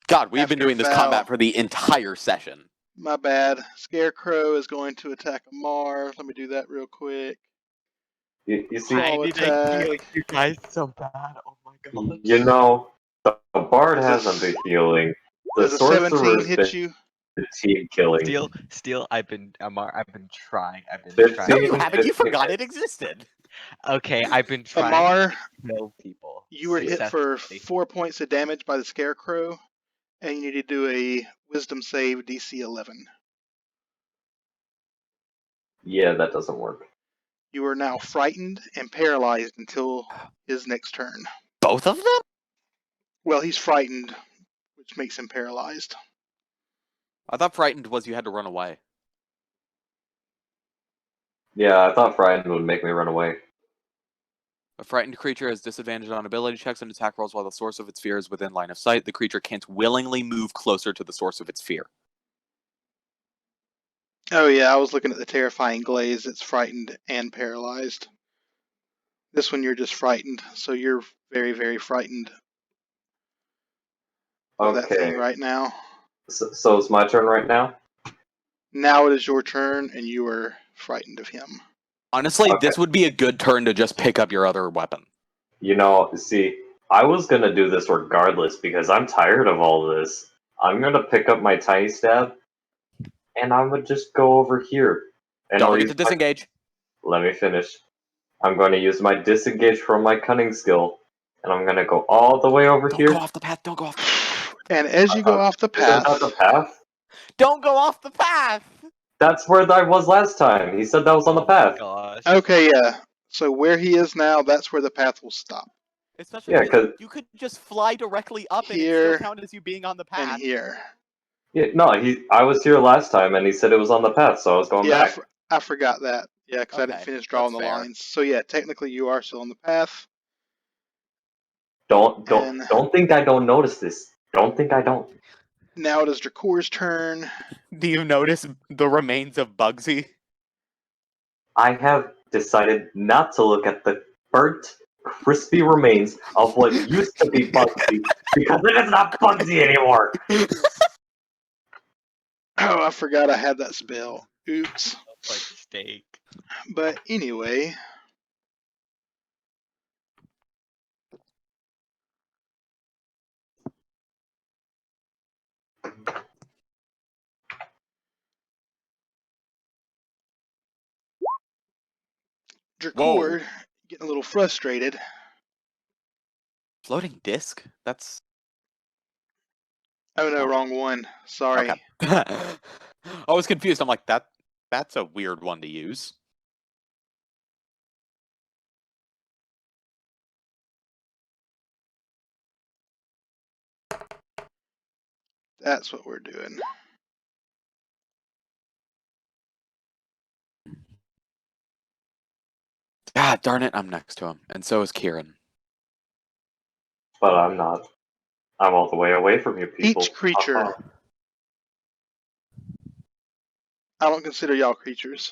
God, we've been After doing this foul. combat for the entire session. My bad. Scarecrow is going to attack Amar. Let me do that real quick. You see, Claw attack. heal you guys so bad. Oh my god. you know, the bard Does a hasn't been healing. The Does a 17 sorcerer's hit been you? team killing. Steel, I've been trying. I've been 15? trying. No, you haven't. You 15 forgot hits. it existed. Okay, I've been trying Amar, to kill people. you were hit for successfully. 4 points of damage by the Scarecrow, and you need to do a Wisdom save DC 11. Yeah, that doesn't work. You are now frightened and paralyzed until his next turn. Both of them? Well, he's frightened, which makes him paralyzed. I thought frightened was you had to run away. Yeah, I thought Frightened would make me run away. A frightened creature has disadvantage on ability checks and attack rolls while the source of its fear is within line of sight. The creature can't willingly move closer to the source of its fear. Oh yeah, I was looking at the terrifying glaze. It's frightened and paralyzed. This one you're just frightened, so you're very, very frightened of that thing Okay, right now. so it's my turn right now? Now it is your turn, and you are frightened of him. Honestly, Okay. this would be a good turn to just pick up your other weapon. You know, see, I was gonna do this regardless because I'm tired of all this. I'm gonna pick up my tiny stab, and I'm gonna just go over here. And Don't I'll forget use to disengage. Let me finish. I'm going to use my disengage from my cunning skill, and I'm going to go all the way over Don't here. go off the path. Don't go off the path. And as you go off the Isn't that the path, path? Don't go off the path! That's where I was last time. He said that was on the path. Gosh. okay, yeah. So where he is now, that's where the path will stop. Especially Yeah, because 'cause- you could just fly directly up and it Here still count as you being on the and path. here. Yeah, no, I was here last time, and he said it was on the path, so I was going Yeah, back. I forgot that. Yeah, because I didn't Okay, finish drawing that's the fair. lines. So yeah, technically you are still on the path. Don't And think I don't notice this. Don't think I don't. now it is Dracor's turn. Do you notice the remains of Bugsy? I have decided not to look at the burnt, crispy remains of what used to be Bugsy because it is not Bugsy anymore. Oh, I forgot I had that spell. Oops. Like steak. But anyway, Dracor getting a little frustrated. Floating disc? That's Oh no, Oh. wrong one. Sorry. okay. I was confused. I'm like, that's a weird one to use. That's what we're doing. God darn it, I'm next to him. And so is Kieran. But I'm not. I'm all the way away from you people. Each creature. I don't consider y'all creatures.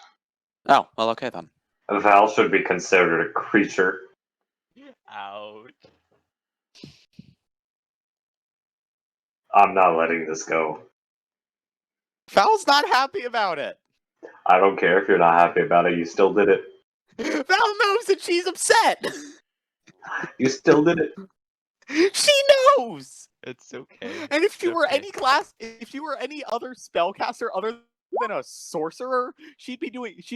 Oh, well, okay then. Val should be considered a creature. Ouch. I'm not letting this go. Val's not happy about it. I don't care if you're not happy about it, you still did it. Val knows that she's upset. You still did it. She knows. It's okay. And if she It's were okay. if she were any other spellcaster other than a sorcerer, she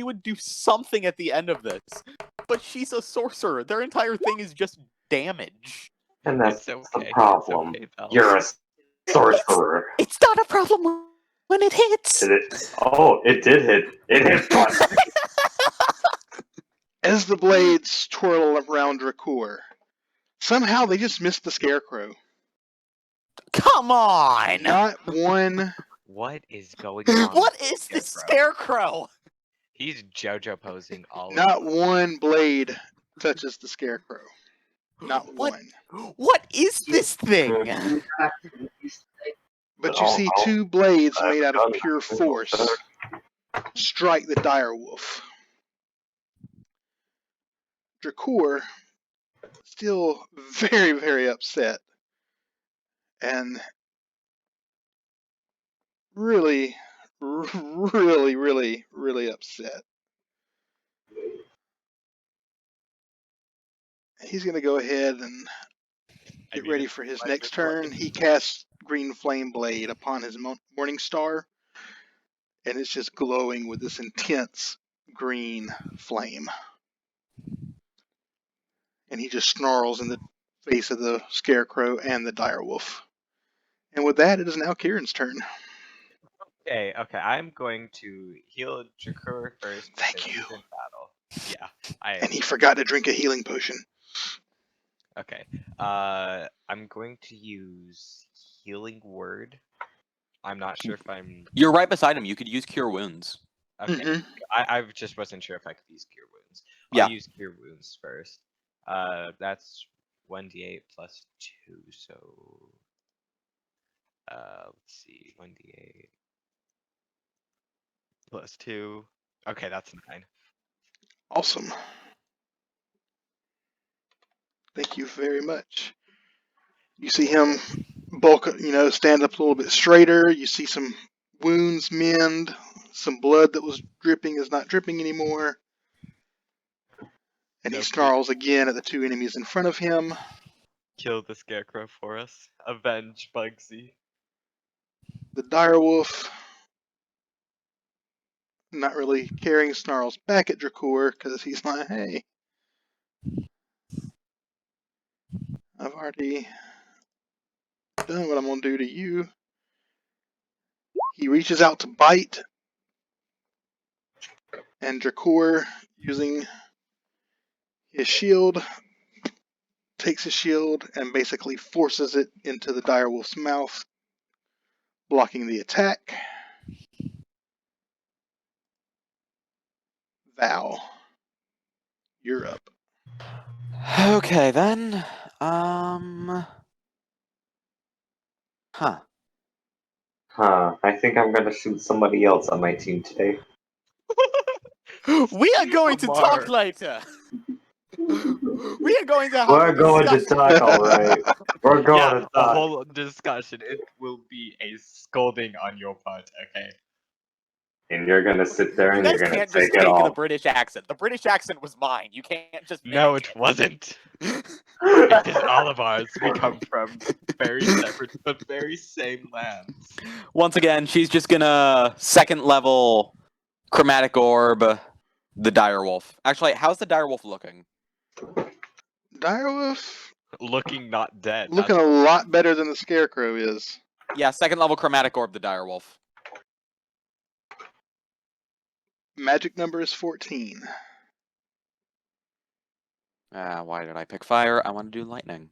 would do something at the end of this. But she's a sorcerer. Their entire thing is just damage. And that's It's okay. the It's problem. okay, Val. You're a Sorcerer. It's not a problem when it hits. It did hit. It hit plus. As the blades twirl around Dracour, somehow they just missed the Scarecrow. Come on! Not one. What is going on? What with is this Scarecrow? scarecrow? He's JoJo posing all Not over. one blade touches the Scarecrow. Not What? one. What is this thing? But you see two blades made out of pure force strike the direwolf. Dracour, still very, very upset, and really, really upset. He's going to go ahead and get ready for his next turn. He casts Green Flame Blade upon his Morning Star, and it's just glowing with this intense green flame. And he just snarls in the face of the Scarecrow and the direwolf. And with that, it is now Kieran's turn. Okay, I'm going to heal Dracour first. Thank because you. he's in battle. Yeah, And he forgot to drink a healing potion. Okay. I'm going to use Healing Word. I'm not sure if I'm. You're right beside him. You could use Cure Wounds. Okay. Mhm. I just wasn't sure if I could use Cure Wounds. Yeah. I'll use Cure Wounds first. That's 1d8 plus 2, so. Let's see. 1d8 plus 2. Okay, that's 9. Awesome. Thank you very much. You see him bulk, stand up a little bit straighter. You see some wounds mend. Some blood that was dripping is not dripping anymore. And he No, snarls again at the two enemies in front of him. Kill the Scarecrow for us. Avenge Bugsy. The direwolf, not really caring, snarls back at Dracour because he's like, hey, I've already done what I'm going to do to you. He reaches out to bite, and Dracour, using his shield, takes his shield and basically forces it into the direwolf's mouth, blocking the attack. Val, you're up. Okay then. Huh. I think I'm gonna shoot somebody else on my team today. We are going to Lamar. talk later. We are going to have We're a going to discussion. talk, alright. We're going Yeah, to a talk. whole discussion. It will be a scolding on your part, okay? And you're gonna sit there You and you're guys gonna can't just take it take the all. British accent. The British accent was mine. You can't just No, mimic it wasn't. It is all of ours. We come from very separate but very same lands. Once again, she's just gonna second level chromatic orb the direwolf. Actually, how's the direwolf looking? Direwolf, Looking not dead. looking a lot better than the Scarecrow is. Yeah, second level chromatic orb the direwolf. Magic number is 14. Why did I pick fire? I want to do lightning.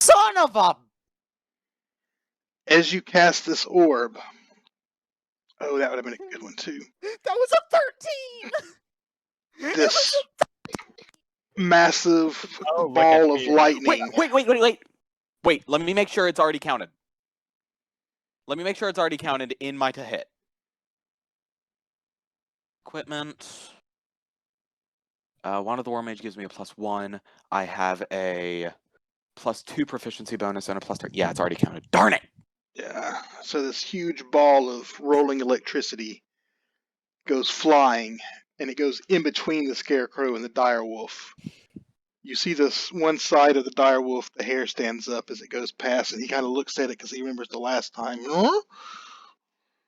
Son of a... As you cast this orb, oh, that would have been a good one too. That was a 13! This massive Oh, look ball at of me. lightning. Wait, let me make sure it's already counted. Let me make sure it's already counted in my to hit. Equipment. One of the War Mage gives me a +1. I have a +2 proficiency bonus and a +3. Yeah, it's already counted. Darn it! Yeah, so this huge ball of rolling electricity goes flying, and it goes in between the Scarecrow and the direwolf. You see this one side of the direwolf, the hair stands up as it goes past, and he kind of looks at it because he remembers the last time. Huh?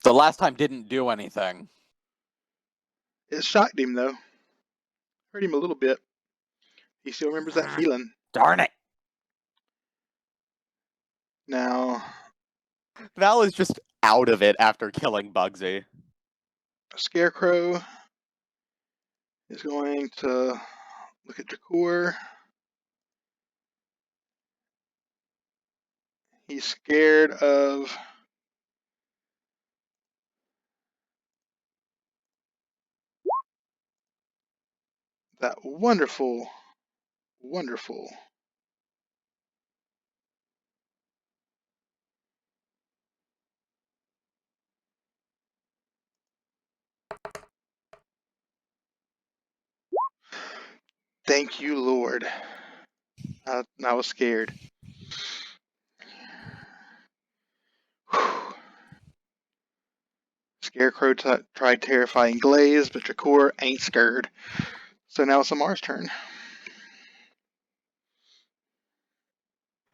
The last time didn't do anything. It shocked him, though. Hurt him a little bit. He still remembers that feeling. Darn it! Now, Val is just out of it after killing Bugsy. Scarecrow is going to look at Dracor. He's scared of that wonderful, wonderful thank you, Lord. I was scared. Whew. Scarecrow tried terrifying glaze, but Dracor ain't scared. So now it's Amar's turn.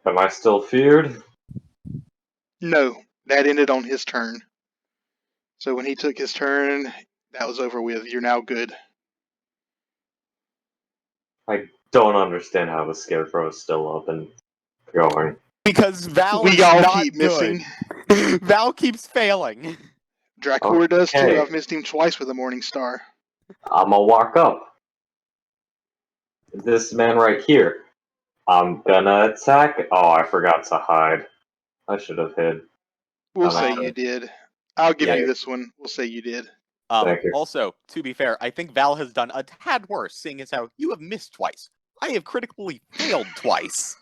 Am I still feared? No, that ended on his turn. So when he took his turn, that was over with. You're now good. I don't understand how the Scarecrow is still up and going. Because Val We is all not keep good. missing. Val keeps failing. Dracor does too. Okay. I've missed him twice with a Morning Star. I'ma walk up. This man right here. I'm gonna attack. Oh, I forgot to hide. I should have hid. We'll I'm say out. you did. I'll give Yeah. you this one. We'll say you did. Thank you. Also, to be fair, I think Val has done a tad worse, seeing as how you have missed twice. I have critically failed twice.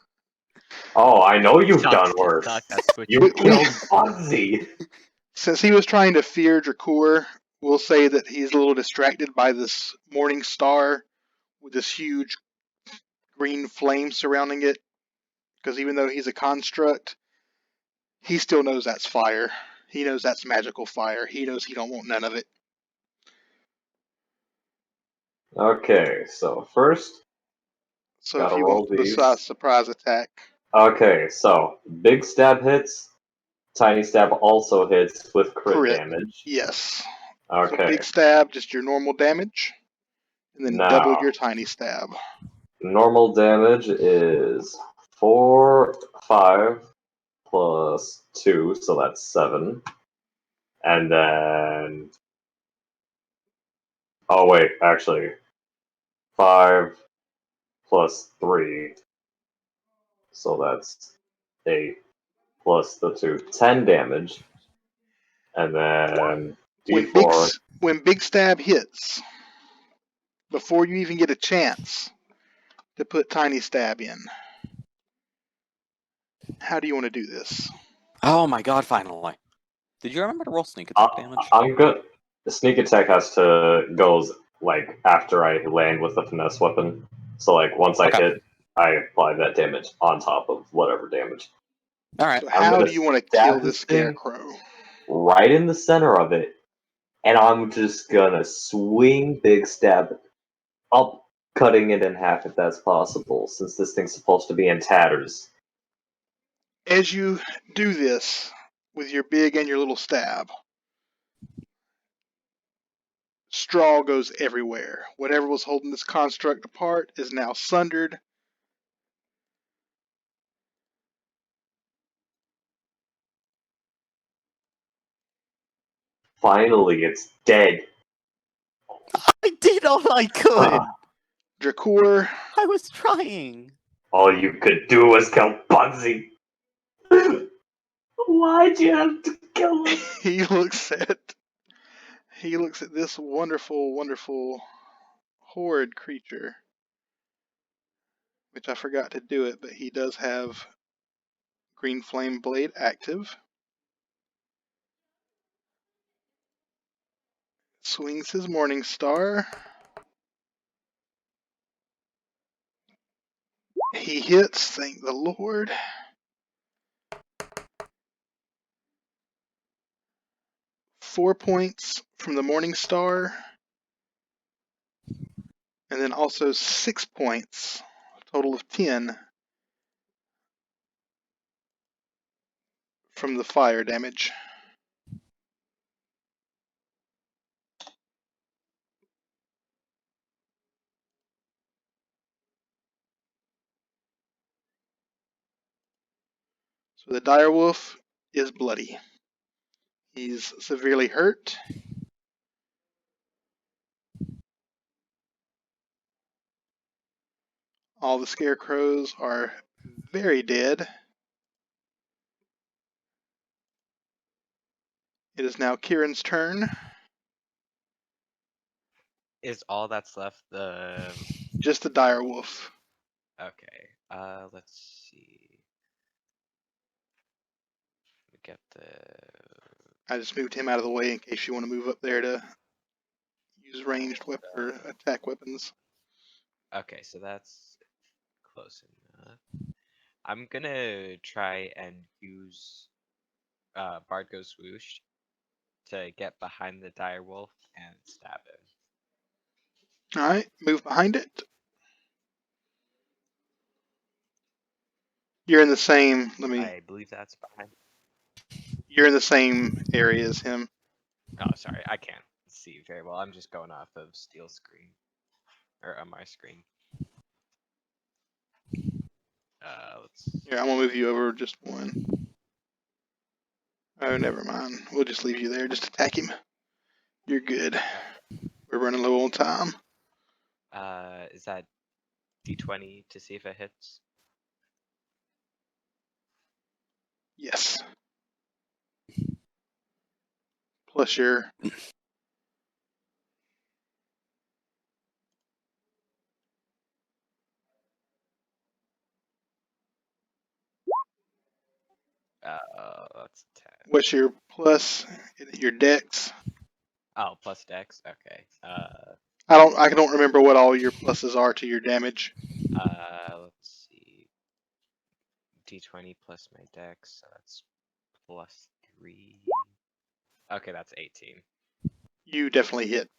Oh, I know you've Sucks, done it worse. sucks, that's what You We- killed Fonzie. Since he was trying to fear Dracor, we'll say that he's a little distracted by this Morning Star with this huge green flame surrounding it. Because even though he's a construct, he still knows that's fire. He knows that's magical fire. He knows he don't want none of it. Okay, so first, So if gotta you roll want the these. surprise attack, Okay, so big stab hits, tiny stab also hits with crit crit. damage. Yes. So Okay, big stab, just your normal damage, and then double now your tiny stab. normal damage is 4, 5 plus 2, so that's 7. And then. Oh, wait, actually. 5 plus 3, so that's 8 plus the 2, 10 damage. And then D4. When big stab hits, before you even get a chance to put tiny stab in, how do you want to do this? Oh my god, finally. Did you remember to roll sneak attack damage? I'm good. The sneak attack has to goes like after I land with the finesse weapon. So like once I Okay. hit, I apply that damage on top of whatever damage. Alright. So I'm how gonna do you want to stab kill this thing scarecrow? right in the center of it, and I'm just gonna swing big stab up, cutting it in half if that's possible, since this thing's supposed to be in tatters. As you do this with your big and your little stab, straw goes everywhere. Whatever was holding this construct apart is now sundered. Finally, it's dead. I did all I could! Dracor, I was trying! All you could do was kill Bugsy. Why'd you have to kill him? he looks at this wonderful, wonderful horrid creature, which I forgot to do it, but he does have Green Flame Blade active. Swings his Morning Star. He hits, thank the Lord. Four points from the Morning Star, and then also 6 points, a total of 10 from the fire damage. So So the direwolf is bloody. He's severely hurt. All the scarecrows are very dead. It is now Kieran's turn. Is all that's left the... Just the direwolf. Okay, let's see. We get the... I just moved him out of the way in case you want to move up there to use ranged or attack weapons. Okay, so that's close enough. I'm gonna try and use Bard Goes Swoosh to get behind the direwolf and stab him. Alright, move behind it. You're in the same, I believe that's behind. you're in the same area as him. Oh, sorry, I can't see very well. I'm just going off of Steel's screen. Or on my screen. Let's... Here, I'm gonna move you over just one. Oh, never mind. We'll just leave you there. Just attack him. You're good. We're running low on time. Is that D20 to see if it hits? Yes. Plus your... That's 10. What's your plus? Your dex? Oh, plus dex? Okay. I don't remember what all your pluses are to your damage. Let's see. D20 plus my dex, so that's plus 3. Okay, that's 18. You definitely hit.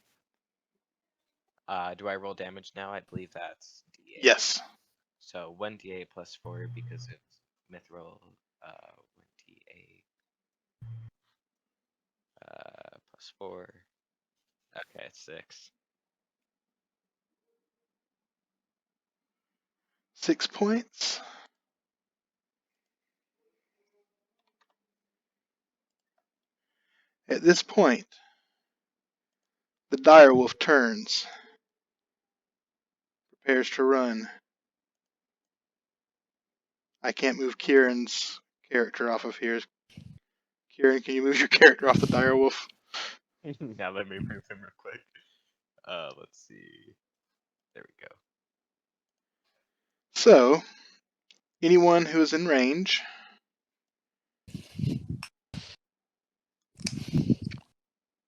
Do I roll damage now? I believe that's D8. Yes. So 1d8 plus 4 because it's mithril. 1d8 plus 4. Okay, it's 6. 6 points. At this point, the direwolf turns, prepares to run. I can't move Kieran's character off of here. Kieran, can you move your character off the direwolf? Now let me move him real quick. Let's see. There we go. So, anyone who is in range,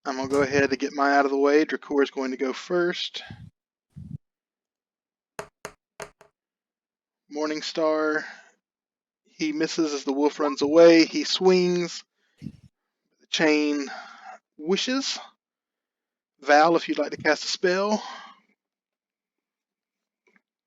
I'm going to go ahead and get mine out of the way. Dracour is going to go first. Morningstar, he misses as the wolf runs away. He swings. The chain wishes. Val, if you'd like to cast a spell.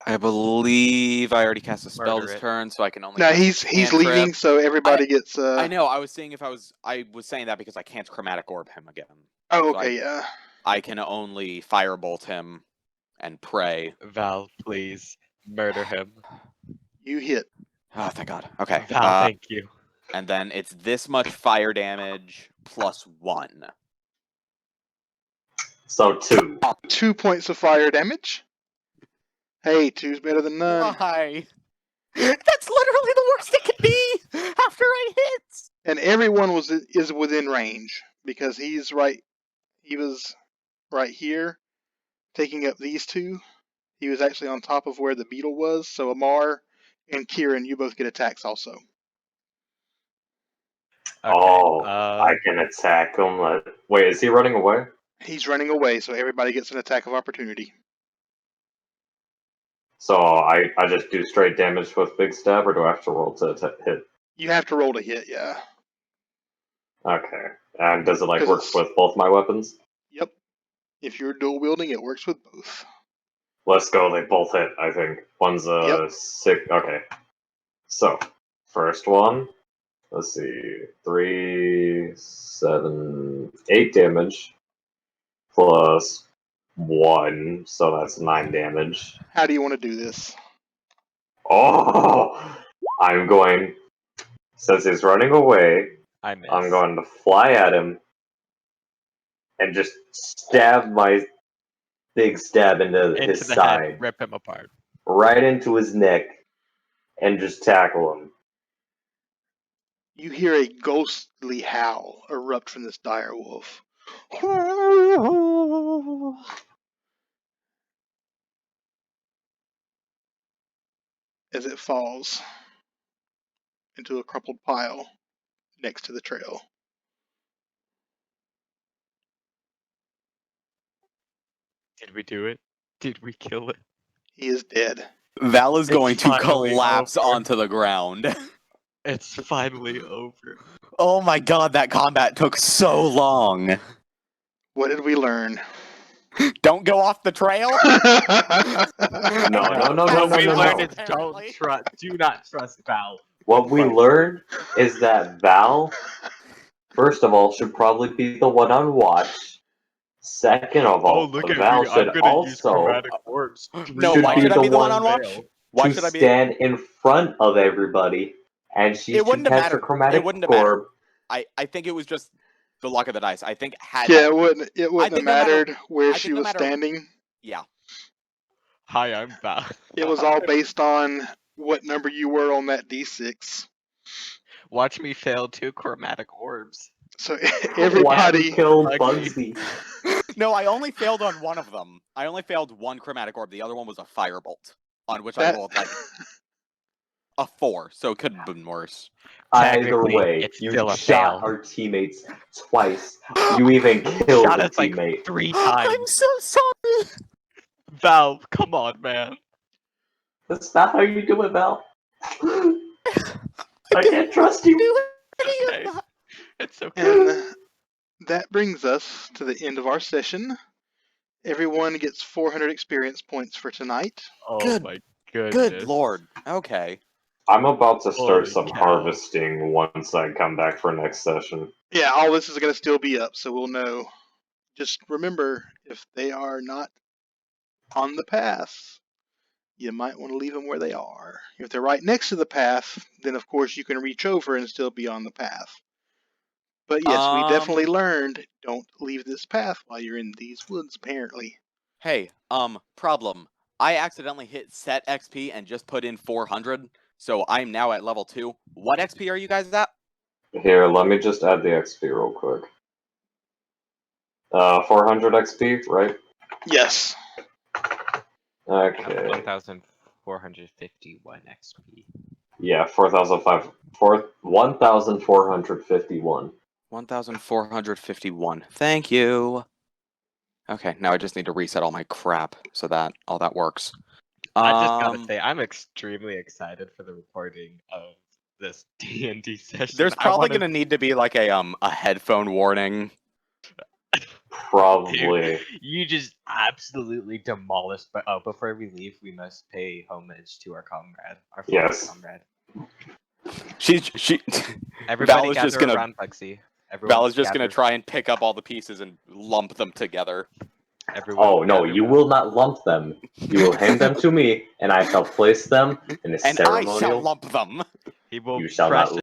I believe I already cast a spell Murder this it. turn, so I can only. No, cast a he's cantrip. leaving, so everybody gets. I know. I was saying I was saying that because I can't chromatic orb him again. Oh, So okay, yeah. I can only firebolt him and pray. Val, please murder him. You hit. Oh, thank God. Okay. Val, thank you. And then it's this much fire damage plus 1. So 2. 2 points of fire damage. Hey, 2's better than none. Why? That's literally the worst it can be after I hit. And everyone is within range because he was right here, taking up these two. He was actually on top of where the beetle was. So Amar and Kieran, you both get attacks also. Okay, I can attack him. Wait, is he running away? He's running away, so everybody gets an attack of opportunity. So I just do straight damage with big stab, or do I have to roll to hit? You have to roll to hit, yeah. Okay. And does it work it's- with both my weapons? Yep. If you're dual wielding, it works with both. Let's go. They both hit, I think. One's a 6. Okay. So, first one. Let's see. 3, 7, 8 damage. Plus 1. So that's 9 damage. How do you want to do this? Oh! I'm going Since he's running away, I miss. I'm going to fly at him and just stab my big stab into his the side, head, rip him apart. right into his neck, and just tackle him. You hear a ghostly howl erupt from this dire wolf. As it falls into a crumpled pile next to the trail. Did we do it? Did we kill it? He is dead. Val is going to finally collapse over. onto the ground. It's finally over. Oh my god, that combat took so long. What did we learn? Don't go off the trail. No. What we learned is Apparently. do not trust Val. What we learned is that Val, first of all, should probably be the one on watch. Second of all, Val should also No, should why be should I the be the one one on watch? Why to should I be? stand in front of everybody, and she It should wouldn't have catch mattered. a chromatic It wouldn't have orb. mattered. I think it was just the luck of the dice. I think had Yeah, that, it wouldn't I have think no matter- mattered where I she think no was matter- standing. yeah. Hi, I'm Val. It was all based on what number you were on that D6. Watch me fail 2 chromatic orbs. So Watch everybody, me kill Like- Bugsy. No, I only failed on one of them. I only failed one chromatic orb. The other one was a firebolt, on which I That- rolled like a 4, so it could have been worse. Either Technically, way, it's you still a shot fail. our teammates twice. You even killed Shot a us like teammate. 3 I'm times. so sorry. Val, come on, man. That's not how you do it, Val. I can't trust you. Do any Okay. of that. It's okay. and that brings us to the end of our session. Everyone gets 400 experience points for tonight. Oh Good- my goodness. Good lord. Okay. I'm about to start Holy some cow. harvesting once I come back for next session. Yeah, all this is going to still be up, so we'll know. Just remember, if they are not on the path, you might want to leave them where they are. If they're right next to the path, then of course you can reach over and still be on the path. But yes, we definitely learned, don't leave this path while you're in these woods, apparently. Hey, problem. I accidentally hit set XP and just put in 400, so I'm now at level 2. What XP are you guys at? Here, let me just add the XP real quick. 400 XP, right? Yes. Okay. 1,451 XP. Yeah, 1,451. 1,451. Thank you. Okay, now I just need to reset all my crap so that all that works. I just gotta say, I'm extremely excited for the recording of this D&D session. There's I probably wanna- gonna need to be like a headphone warning. Probably. You just absolutely demolished. But before we leave, we must pay homage to our comrade, our former Yes. comrade. She Everybody is gather just gonna- around Bugsy. Val is just gonna gather- try and pick up all the pieces and lump them together. Everyone Oh no, gather you round. will not lump them. You will hand them to me, and I shall place them in a And I shall ceremonial. lump them. He will You shall not press